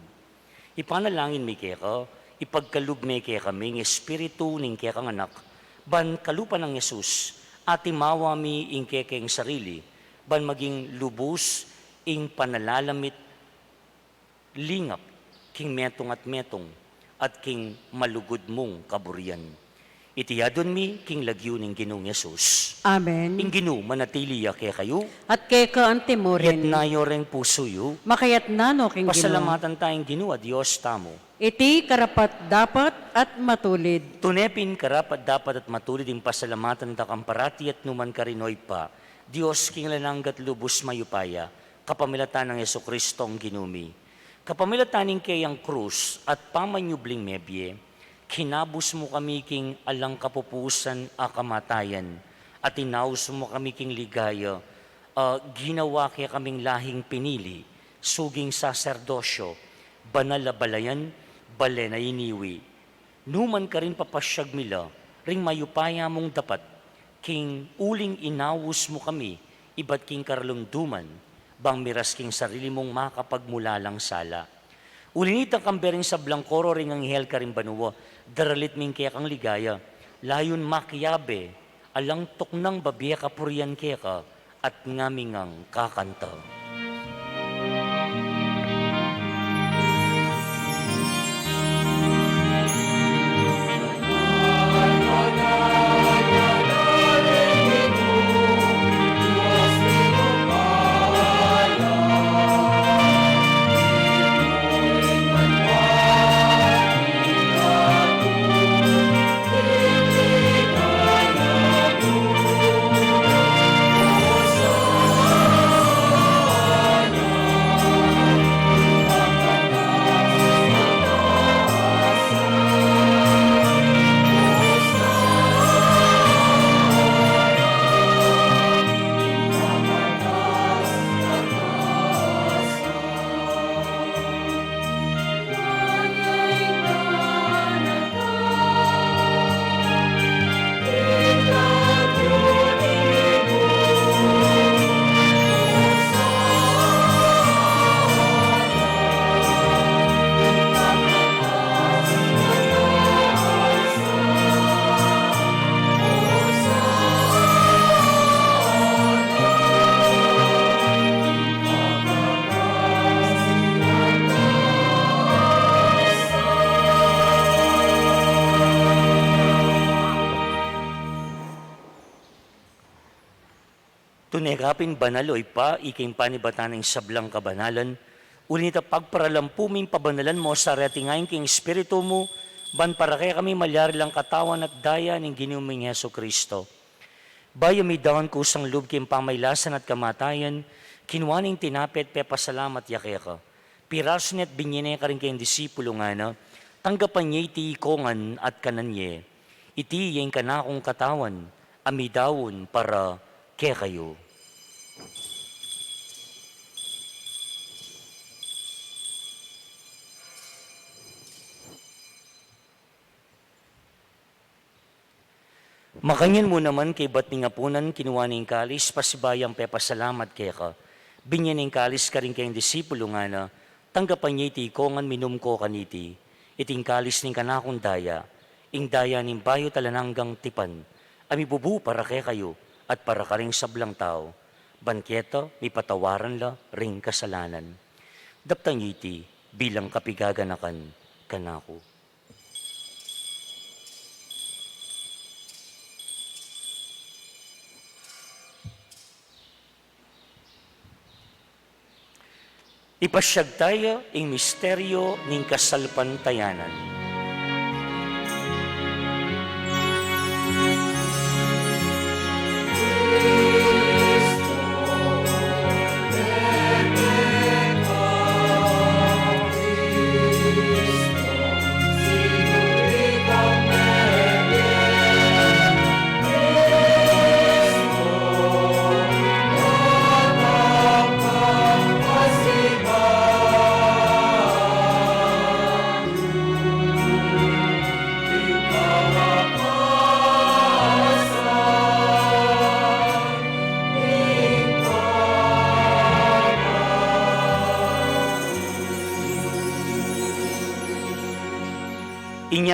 Ipanalangin mi kaya ka, ipagkalub mi kaya kami, ng espiritu ning kaya kanganak, ban kalupa ng Yesus, ati mawa mi ing kaya kayang sarili, ban maging lubos ing panalalamit, lingap, king metong at king malugod mong kaburian. Itiyadon mi king lagyo ning Ginoong Yesus. Amen. Ing Ginoo manatili ya kaya kayo, At kay ka ang yat timurin, nayo ring puso yu, makayat nano king Ginoo. pasalamatan tayong Ginoo at Diyos tamo. Iti karapat dapat at matulid. Tunepin karapat dapat at matulid yung pasalamatan ta kamparati at numan karinoy pa. Diyos king lananggat lubos mayupaya, kapamilatan ng Yeso Kristo ang ginumi. Kapamilatan ng kayang krus at pamanyubling mebye, kinabus mo kami king alang kapupusan a kamatayan, at inaus mo kami king ligaya, ginawa kaya kaming lahing pinili, suging saserdosyo, banal na balayan, bale na iniwi. Numan ka rin papasyag mila, ring mayupaya mong dapat, king uling inawus mo kami, iba't king karlumduman, bang miras king sarili mong makapagmulalang sala. Ulinita kang bering sa blangkoro ring ang hel ka rin banuwa, daralit ming kaya kang ligaya, layon makiyabe, alang toknang babiya kapurian kaya ka, at ngamingang kakanta. Tunekapin banaloy pa, iking panibatan ng sablang kabanalan, ulit na pagparalampuming pabanalan mo sa retingayin king espiritu mo, ban para kaya kami malyari lang katawan at daya ng ginuming Yeso Kristo. Bayo mi dawan kusang lub king pamaylasan at kamatayan, kinuwaning tinapet pe pasalamat yakaya ka. Piraso net binyene ka rin kayong disipulo nga na, tanggapan niya iti ikongan at kananye, iti yung kanakong katawan, amidawon para kaya kayo. Makanyan mo naman kay ba't ni ngapunan kinuha ng kalis, pasibayang pepasalamat kaya ka. Binyan ng kalis ka rin kayong disipulo nga na, tanggapan niya iti ikongan minum ko kaniti, iting kalis ng kanakong daya, ing daya ng bayo talananggang tipan, ami bubu para kaya kayo, at para ka rin sablang tao, banketa, may patawaran la, ring kasalanan. Daptang iti, bilang kapigaganakan, kanako. Ipasyag tayo ang misteryo ng kasalpantayanan.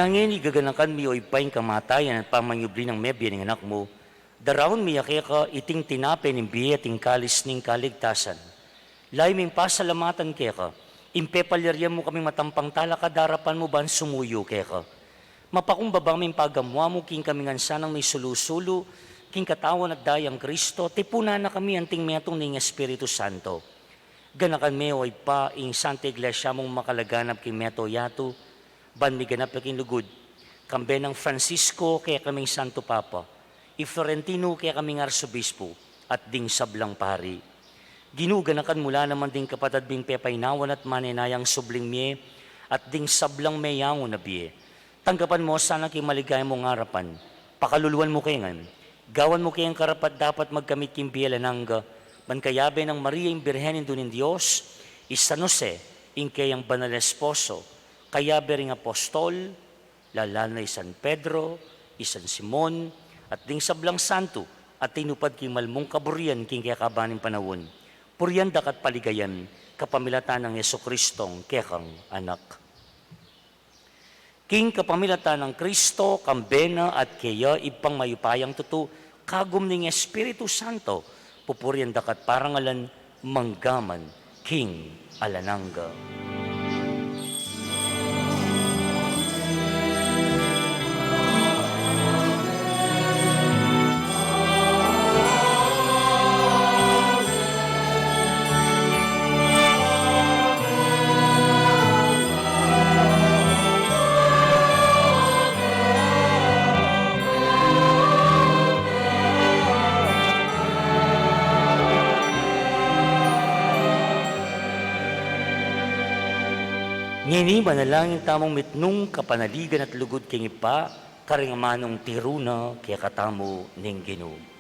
Ngangin igaganakan mi o ipaing kamatayan at pamanyubli ng mebya ng anak mo. Darawon mi ka iting tinape ng biya ting kalis ning kaligtasan. Lay ming pasalamatan kaya impe palyarya mo kaming matampang tala kadarapan mo ban sumuyo kaya mapakumbabang ming pagamwa mo king kaming ansanang may sulusulo, king katawan at dayang Kristo, tipuna na kami anting metong ning Espiritu Santo. Ganakan me o ipa ing Santa Iglesia mong makalaganap king meto yato, ban mi ganap king lugod, kambe ng Francisco kaya kaming Santo Papa, i Florentino kaya kaming Arsobispo, at ding sablang pari. Ginuganakan mula naman ding kapatad bing pepaynawan at maninayang subling miye, at ding sablang mayango na biye. Tanggapan mo sana kay maligay mong harapan, pakaluluan mo kayangan, gawan mo kayang karapat dapat magkamit king biyalanangga, man kayabe ng Maria yung Birhenin dunin Diyos, San Jose, ing kayang banal esposo, kayabe ring apostol, lalala San Pedro, San Simon, at ding sablang santo, at tinupad king malmong kaburian king kaya kabaning panawon. Puriyan dakat paligayan, kapamilatan ng Yeso Kristong kekang anak. King kapamilatan ng Kristo, kambena at kaya ipang mayupayang tuto, kagum ning Espiritu Santo, pupuriyan dakat parangalan, manggaman, King Alananga. Ngini manalangin tamong mitnung kapanaligan at lugod king ipa, karingamanong tiruna kaya katamo ning Ginoo.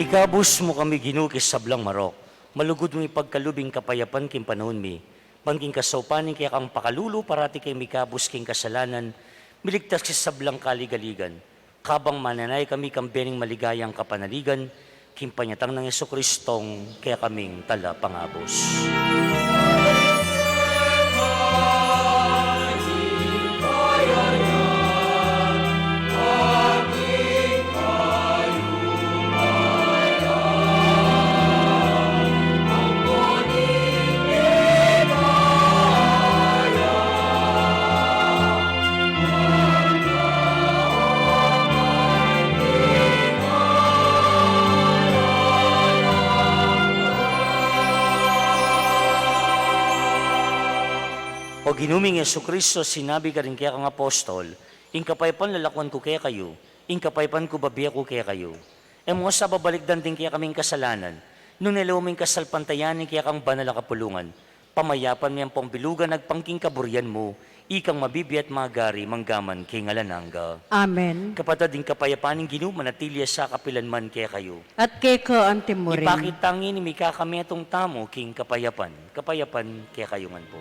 Ikabus mo kami ginukis sablang marok, malugod mo ipagkalubing kapayapan king panahon mi, pangking kasaupanin kaya kang pakalulu parati kay mikabus king kasalanan, miligtas ki sablang kaligaligan, kabang mananay kami kambening maligayang kapanaligan, king panyatang ng Yeso Kristong kaya kaming tala pangabos. ginuming Yesu Kristo, sinabi ka rin kaya kang apostol, ing kapaypan lalakwan ko kaya kayo, ing kapaypan ko babiya ko kaya kayo. E mo sa babalikdan din kaya kaming kasalanan, nung nilawaming kasalpantayanin kaya kang banal na kapulungan, pamayapan mo yung pong bilugan nagpangking kaburian mo, ikang mabibiyat magari manggaman kay ngalananga. Amen. Kapatid din kapayapaning ginuman at tilya sa kapilanman kaya kayo. At keko antimurin. Ipakitangin ni Mika kami atong tamo king kapayapan. Kapayapan kaya kayo man po.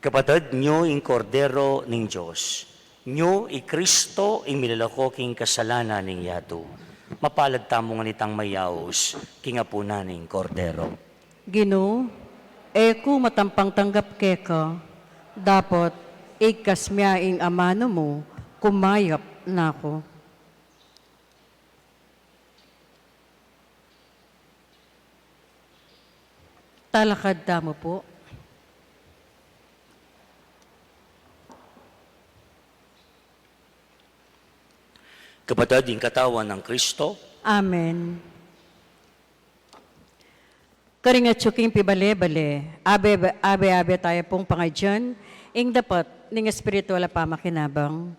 Kapatid, nyo ing kordero ning Diyos. Nyo i Kristo ing milalako king kasalanan ning yato. Mapalad tamo nga nitang mayaos king apuna ning kordero. Gino, eko matampang tanggap keka, dapat ikas miya ing amano mo, kumayap na ako. Talakad mo po. Kapatid, ing katawan ng Kristo, Amen. Karingat tsuking pibale-bale, abe tayo pong pangadyan, ing dapat ning espiritual pa makinabang.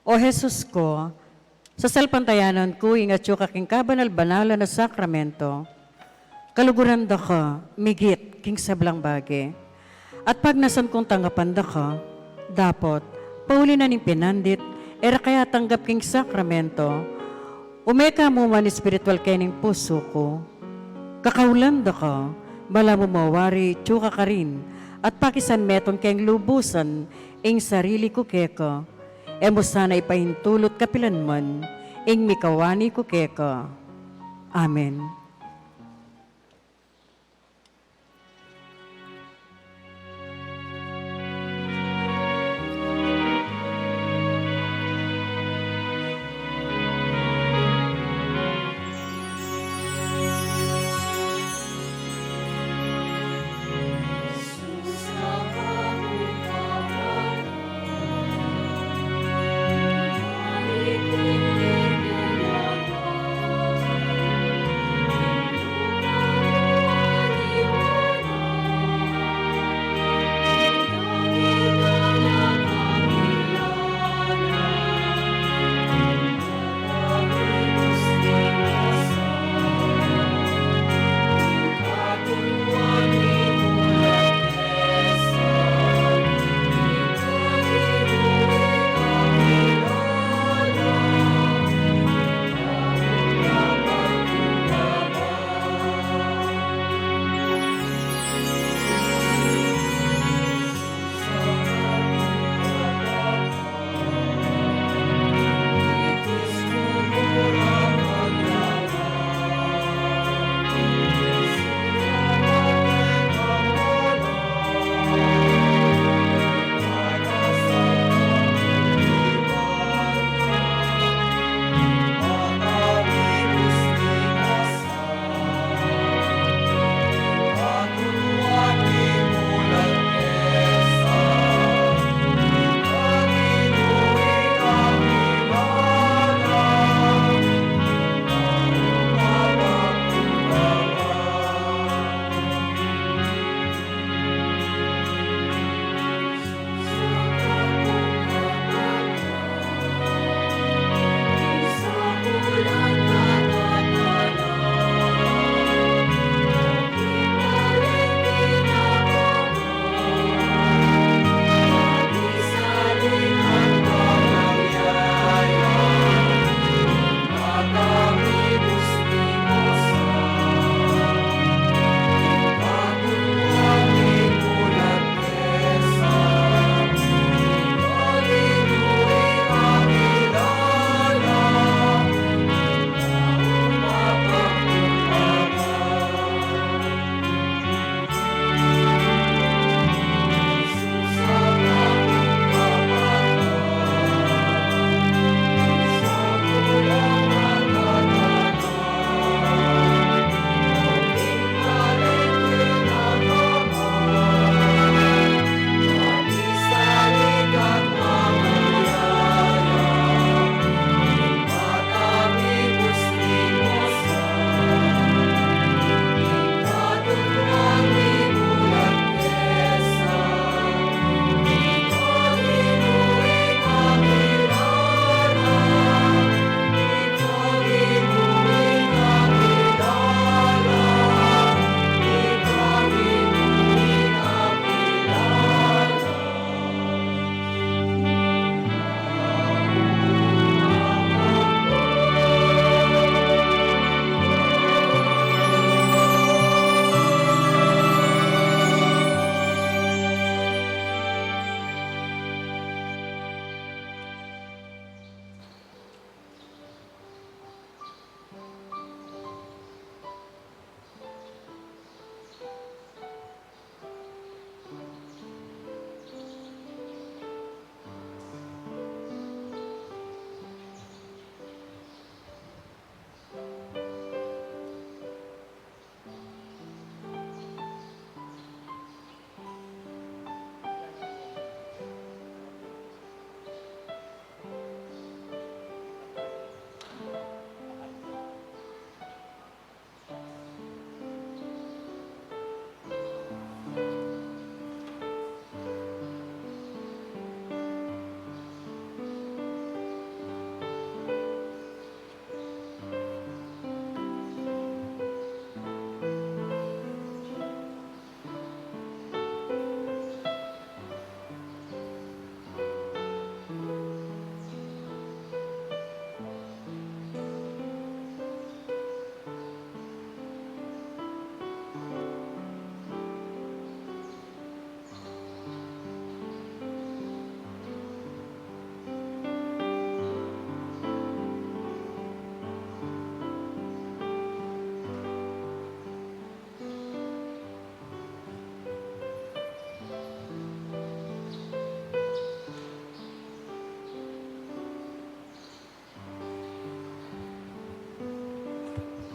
O Jesus ko, sa salpantayanan ko, ingat tsuka king kabanal-banala na sakramento, kaluguran da ka, migit king sablang bagi. At pag nasan kong tanggapan da ka, dapat, pauli na ning pinandit, era kaya tanggap king sakramento, umeka mo man espiritual kening puso ko, kakaulan da ka, bala mo mawari, tsuka ka rin, at pakisan meton keng lubusan, ing sarili ko keka, emo sana ipahintulot kapilan man, ing mikawani ko keka. Amen.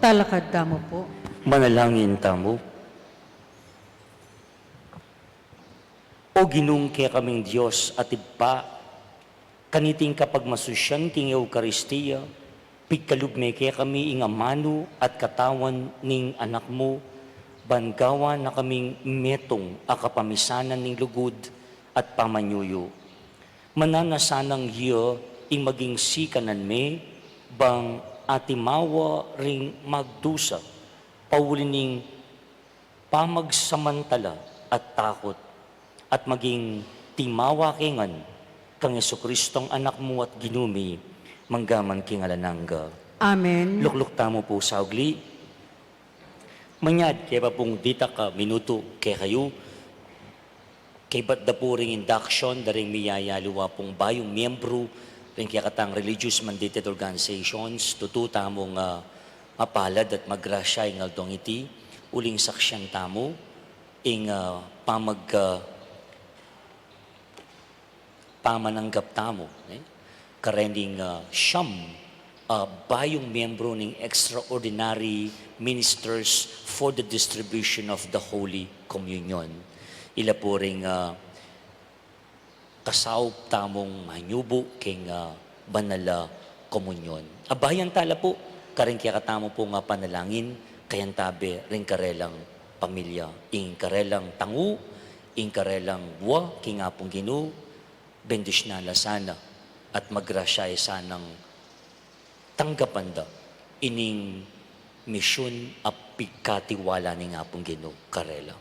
Talakad damo po. Manalangin tamo. O ginung kaya kaming Diyos at iba, kaniting kapag masusyan king Eucharistia, pigkalubme kaya kami ing amano at katawan ning anak mo, bangawa na kaming metong akapamisanan ning lugod at pamanyuyo. Mananasanang hiyo ing maging sikanan me, bang atimawa ring magdusa, paulining pamagsamantala at takot, at maging timawa kengan kang Jesucristong anak mo at ginumi, manggaman king alanangga. Amen. Lukluk tamo po sa ugli. Manyad, kaya pa pong dita ka minuto kaya kayo, kay ba't da po ring induction, daring miyayaliwa pong bayong miyembro, rin kaya katang religious mandated organizations, tututa mong mapalad at magrasya ing aldong iti, uling saksyan tamo, ing pamananggap tamo, karending siyam, bayong miyembro ng extraordinary ministers for the distribution of the Holy Communion. Ila po ring kasaop tamong manyubo king banala komunyon. Abayan tala po, karing kaya katamo po nga panalangin, kayan tabi ring karelang pamilya, ing karelang tangu, ing karelang buwa, king apong ginu, bendish na lasana, at magrasya sanang tanggapanda, ining misyon apikatiwala ni apong ginu, karela.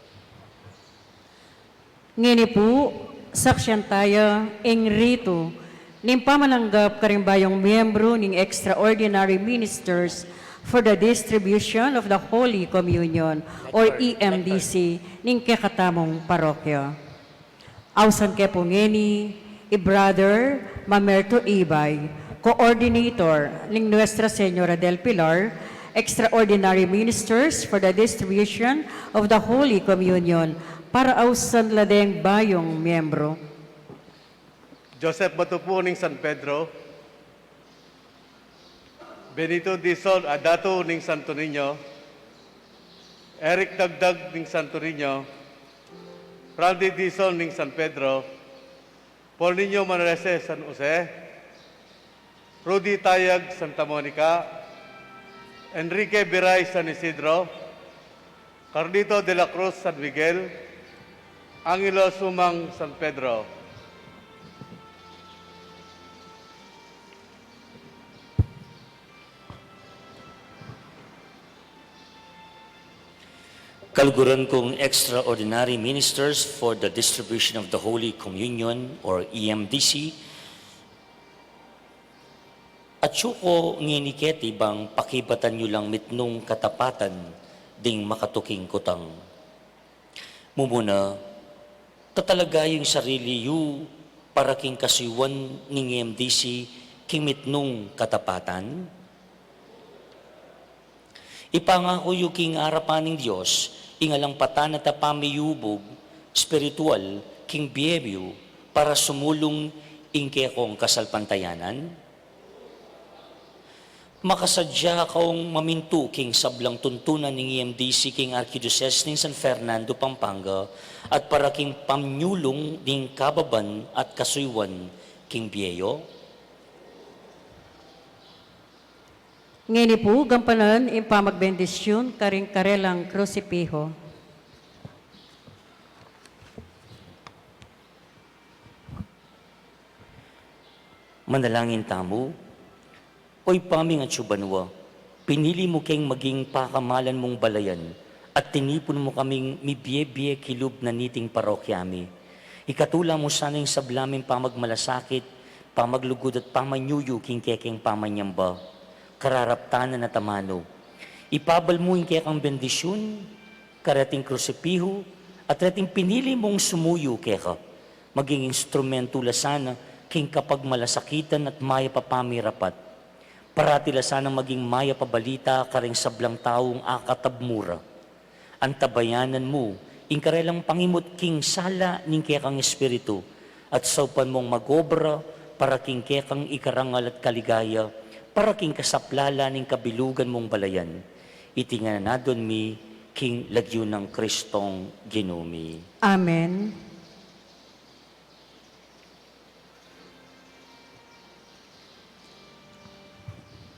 Ngini po, saksyan tayo ing rito ning pamananggap karing bayong miyembro ning extraordinary ministers for the distribution of the Holy Communion or EMDC ning kakatamong parokya. Awsan ke po ngini, i-brother Mamerto Ibay, coordinator ning Nuestra Señora del Pilar, extraordinary ministers for the distribution of the Holy Communion, para awsan ladeng bayong miyembro. Joseph Batupo ning San Pedro, Benito Dizon Adato ning Santo Niño, Eric Dagdag ning Santo Niño, Randy Dizon ning San Pedro, Paul Niño Manrese San Jose, Rudy Tayag Santa Monica, Enrique Biray San Isidro, Carlito de la Cruz San Miguel, Angelo Sumang San Pedro. Kalguran kong extraordinary ministers for the distribution of the Holy Communion or EMDC. At syuko nginiketi bang pakibatan nyo lang mitnong katapatan ding makatuking kutang. Mumuna, tatalaga yung sarili yu para king kasiwan ng EMDC king mitnong katapatan. Ipangako yu king arapan ng Diyos, ingalang patan at pamiyubog, spiritual, king biyebyo, para sumulong ingkekong kasalpantayanan. Makasadya kaong mamintu king sablang tuntunan ng EMDC king Archdiocese ng San Fernando, Pampanga, at para king pamnyulong ng kababan at kasuywan king biyeyo. Ngini po, gampanan impamagbendisyon karing karelang krusipiho. Manalangin tamo, oy paming at subanwa, pinili mo keng maging pakamalan mong balayan at tinipon mo kaming mibiye-biye kilub na niting parokyami. Ikatula mo sana yung sablaming pamagmalasakit, pamaglugod at pamanyuyo king kekeng pamanyamba, kararaptanan at amano. Ipabal mo yung kekang bendisyon, karating krusipiho, at rating pinili mong sumuyo keka, maging instrumento lasana, king kapag malasakitan at maya papamirapat. Parati lasana maging maya pabalita, karing sablang taong akatabmura. Antabayanan mo, ingkarelang pangimot king sala ning kekang espiritu, at saupan mong magobra, para king kekang ikarangal at kaligaya, para king kasaplala ning kabilugan mong balayan. iti nga nanadon mi, king lagyo ng Kristong ginumi. Amen.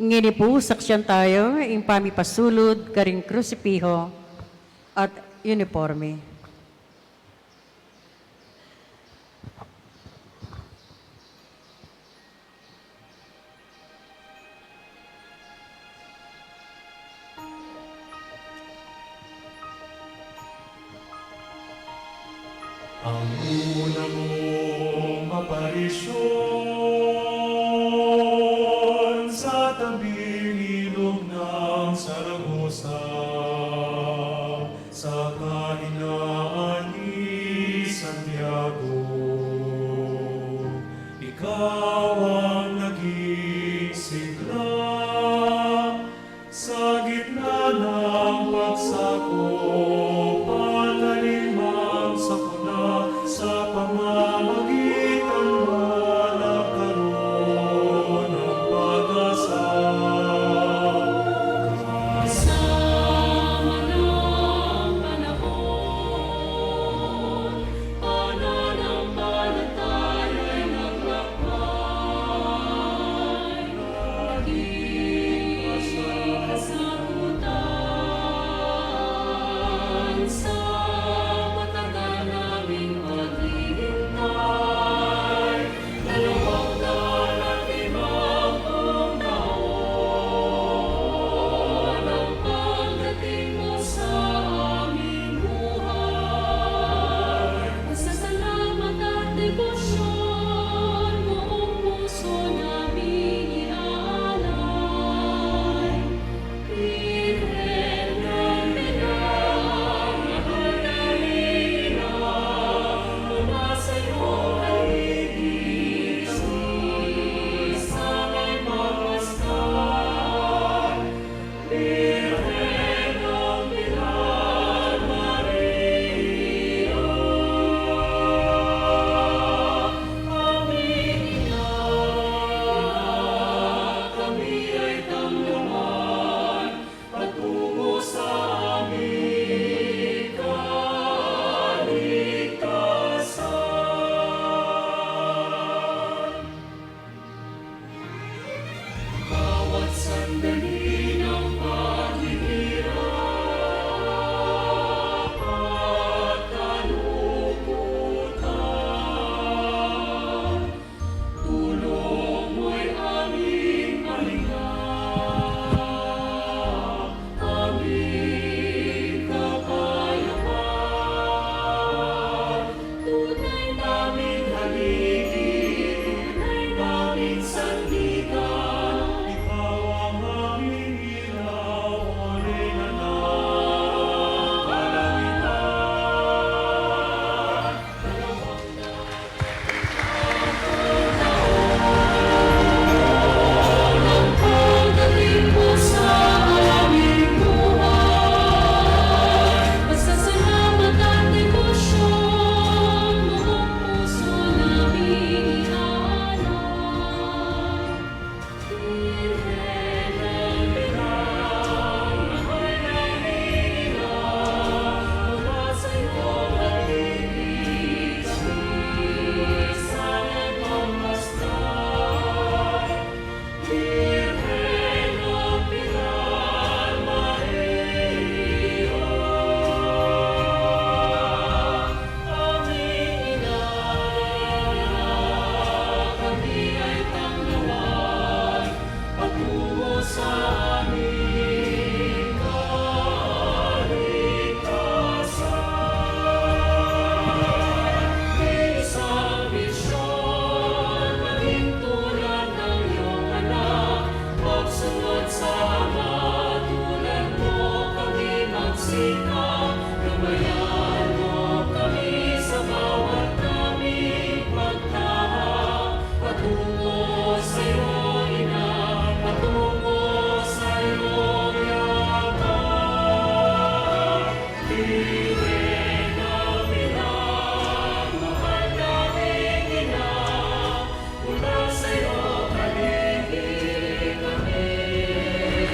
Ngini po, saksyan tayo, yung pamipasulod, karing krusipiho, at uniforme. Ang una mong aparisyon sa tabing ilog ng Saragosa, sa kahinaan ni Santiago. Ikaw ang naging sigla sa gitna ng pagsakop at alinmang sakuna sa pamamagitan mo nagkaroon ng pag-asa. Kasama ng panahon, pananampalataya'y naglakbay.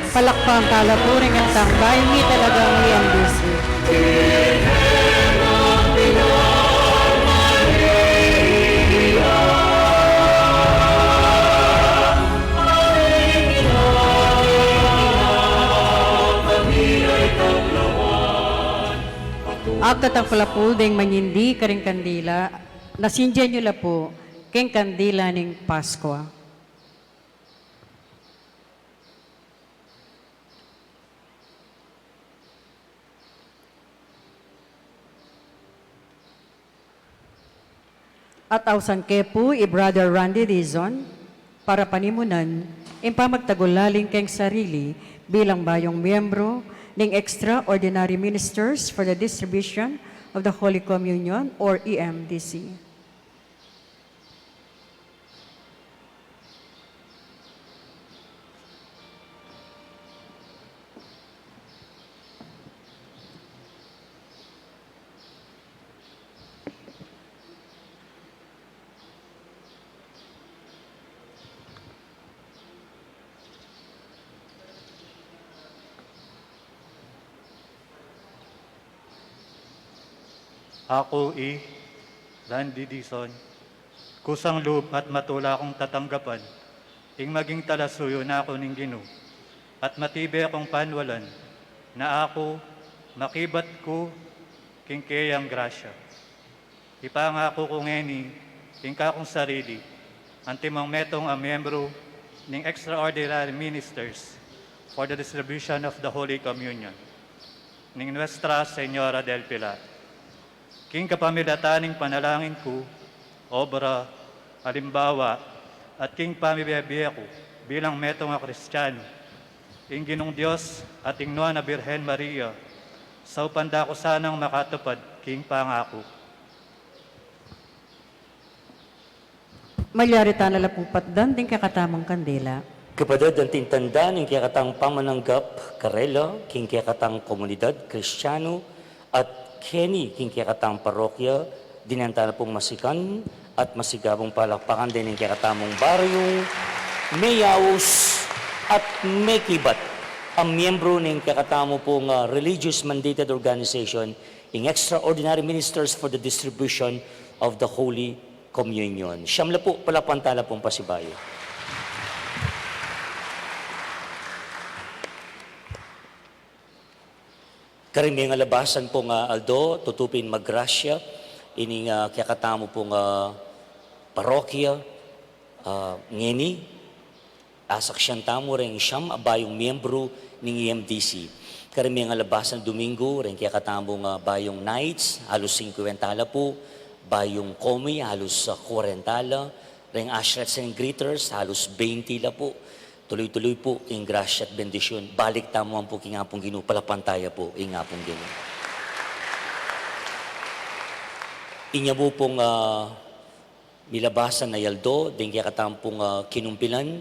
Palakpang kalapuring at tanggay, mi talagang EMDC. Agkat ang palapul ding manyindi karing kandila, nasindyan nyo la po, keng kandila ning Pasko. At ausan kepo, i-Brother Randy Dizon, para panimunan, impamagtagulaling keng sarili bilang bayong miyembro ng Extraordinary Ministers for the Distribution of the Holy Communion or EMDC. Ako, Randy Dizon, kusang loob at matula akong tatanggapan, ing maging talasuyo na ako ning Ginoo, at matibay akong panwalan, na ako makibat ko king kayang grasya. Ipangako ko ngeni, king kakong sarili, antimang metong ang miyembro ning Extraordinary Ministers for the Distribution of the Holy Communion, ning Nuestra Señora del Pilar. King kapamilataning panalangin ko, obra, halimbawa, at king pamibiyabiya ko bilang metong nga Kristiyano, ing Ginong Diyos at ing Nuana Birhen Maria, sa upanda ko sanang makatupad king pangako. Malyarita na lapupat dan ting kakatamang kandila. Kapadad ang tintanda ng kiyakatang pamananggap, Karela, king kiyakatang komunidad, Kristiyano, at Kenny, king kiyakatang parokya, dinantana pong masikan at masigabong palakpakan din ng kiyakatamong baryong Mayaos at Mekibat, ang miyembro ng kiyakatamo pong religious mandated organization in Extraordinary Ministers for the Distribution of the Holy Communion. Siyam na po, palakpantala pong pasibayo. Karing nga labasan po nga Aldo, tutupin maggrasya, ining kiyakatamo po nga parokya, ngeni, asak siyang tamo rin siyam, abayong miyembro ng EMDC. Karing nga labasan Domingo, rin kiyakatamo nga bayong nights, halos 50 po, bayong komi, halos 40, rin ashrets and greeters, halos 20 la po. Tuloy-tuloy po, ing grasya at bendisyon. Balik tamuan po, king apong Ginoo, palapantaya po, ing apong Ginoo. Inya po pong milabasan na yaldo, din kaya katang pong kinumpilan,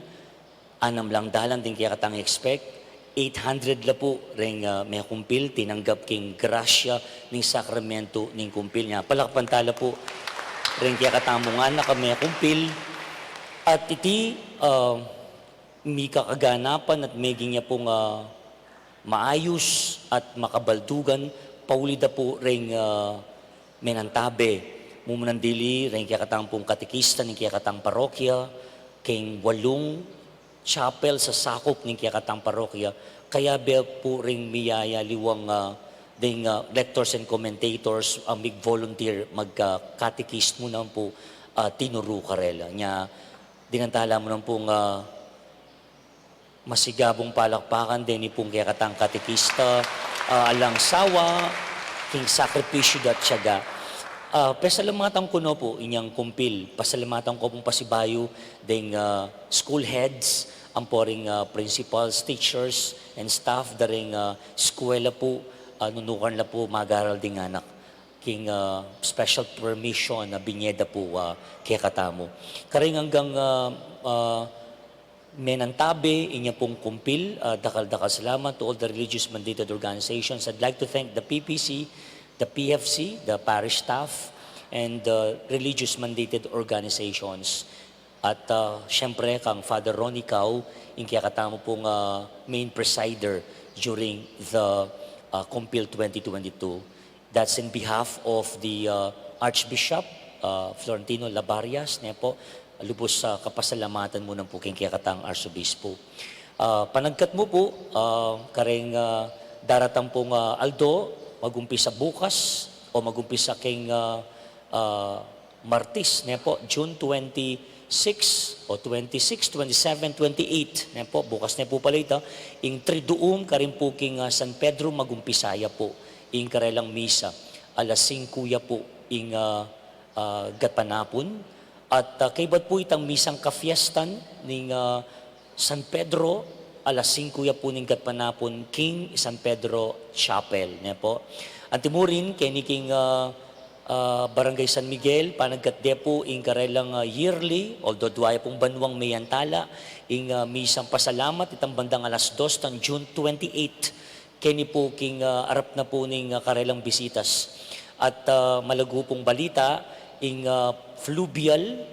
anam lang dalan, din kaya katang expect, 800 la po, ring may kumpil, tinanggap king grasya ng sakramento ng kumpil niya. Palakpantala po, ring kaya katang mga anak may kumpil, at iti, may kakaganapan at meging niya pong maayos at makabaldugan, paulida po ring menantabe, mumunandili, ring kaya katang pong katikista ng kaya katang parokya, king 8 chapel sa sakop ng kaya katang parokya, kaya be po ring miyaya liwang ding lectors and commentators, mag-volunteer, mag-katikist mo naman po, tinuro karela. Nya, dinantala mo naman pong masigabong palakpakan din ni pong kaya katang katikista, alang sawa, king sakripisyo dat tiyaga. Pasalamatan ko no po, inyang kumpil, pasalamatan ko pong pasibayo ding school heads, ang poring principals, teachers, and staff, daring eskwela po, nunukan na po, mag-aral ding anak. King special permission na binyeda po kaya katamo. Karing hanggang menantabe, inya pong kumpil, dakal-dakal salamat to all the religious mandated organizations. I'd like to thank the PPC, the PFC, the parish staff, and the religious mandated organizations. At syempre, kang Father Ronnie Cao, yung kaya katamo pong main presider during the Compil 2022. That's in behalf of the Archbishop Florentino Labarias, ne po, lubos sa kapasalamatan mo ng po king kaya katang Arsobispo. Panagkat mo po, karing daratang pong Aldo, magumpisa bukas o magumpisa king Martis, ne po, June 26 o 26, 27, 28, ne po, bukas na po pala ito, ing triduum karin po king San Pedro magumpisaya po, ing karelang misa, alas 5 ya po, ing gatpanapon, at kaibat po itang misang kafiestan ning San Pedro, alas 5 ya po ning gatpanapon, King San Pedro Chapel, ne po. Antimurin, kini king Barangay San Miguel, panagkatde po ing karelang yearly, although duwaya pong banwang mayantala, ing misang pasalamat, itang bandang alas 2 tan June 28, kini po king arap na po ning karelang bisitas. At malago pong balita, ing fluvial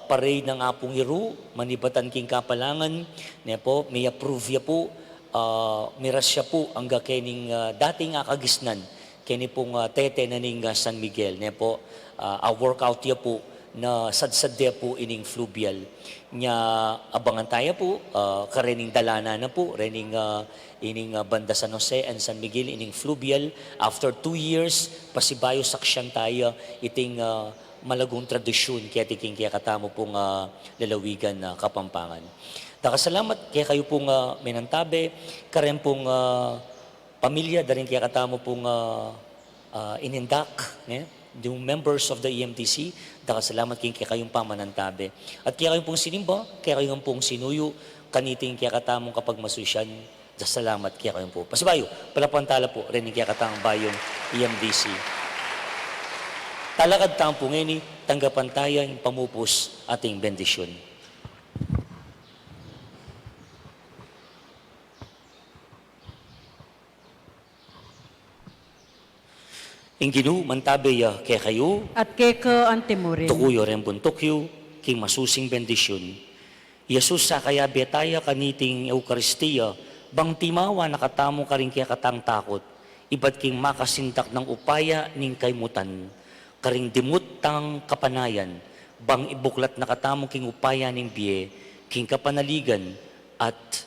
parade ng apong iru, manibatan king kapalangan, ne po, may approve ya po, mirasya po ang gakening dating akagisnan, kini pong tete na ning San Miguel, ne po, a workout ya po, na sadsadya po ining fluvial. Nya abangan tayo po, karening dalana na po, rening ining banda San Jose and San Miguel, ining fluvial. After 2 years, pasibayo saksyan tayo, iting malagong tradisyon, kaya tiking kaya katamo pong lalawigan na Kapampangan. Nakasalamat kaya kayo pong minantabe, karen pong pamilya, daring kaya katamo pong inindak, yung members of the EMTC, nakasalamat kaya kayong pamanantabe. At kaya kayong pong sinimba, kaya kayong pong sinuyo, kaniting kaya katamong kapag masusyan, salamat kaya kayong po. Pasibayo, palapantala po, rin kaya katamong bayong EMDC. Talakad taong po ngayon, tanggapan tayo ang pamupos ating bendisyon. Inginu, mantabeya kaya kayo, At keka antimurin. tukuyo rin buntokyo, king masusing bendisyon. Yesus sa kaya betaya kaniting Eukaristiya, bang timawa nakatamo ka rin kaya katang takot, iba't king makasintak ng upaya ning kaymutan, karing dimut tang kapanayan, bang ibuklat nakatamo king upaya ning biye, king kapanaligan, at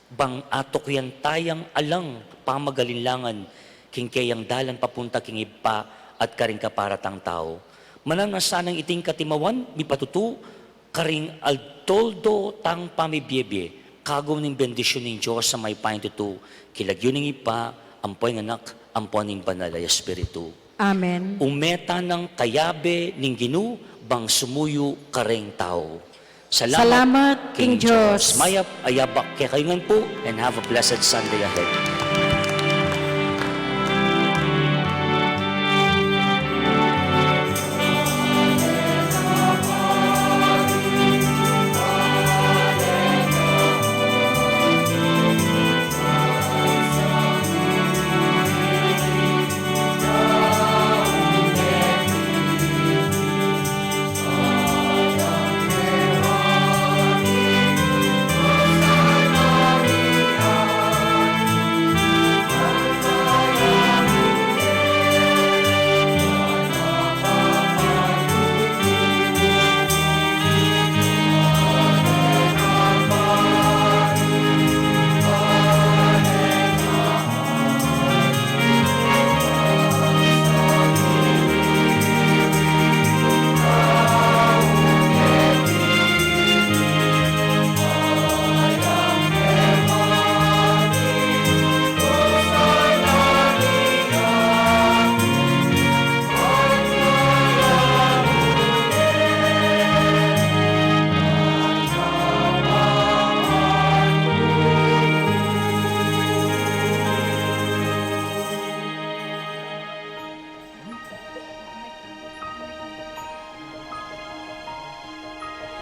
bang atok yan tayang alang pamagalinlangan, king kayang dalan papunta king ipa at karing kaparatang tao. Mananasanang iting katimawan, mi patutu, karing altoldo tang pamibiyebye, kagom ning bendisyon ning Diyos sa may paintutu, kilagyo ning ipa, ampoy ng anak, ampoy ning banal ay espiritu. Amen. Umeta ng kayabe ning Ginu, bang sumuyo karing tao. Salamat, King Diyos. Mayap, ayabak, kaya kayo po, and have a blessed Sunday ahead.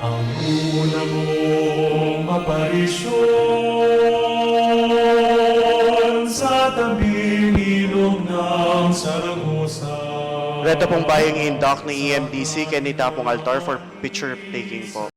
Ang una mong aparisyon sa tabing ilog ng Saragosa. Reto pong buying in dock ng EMDC, Kenny Tapong Altar for picture taking po.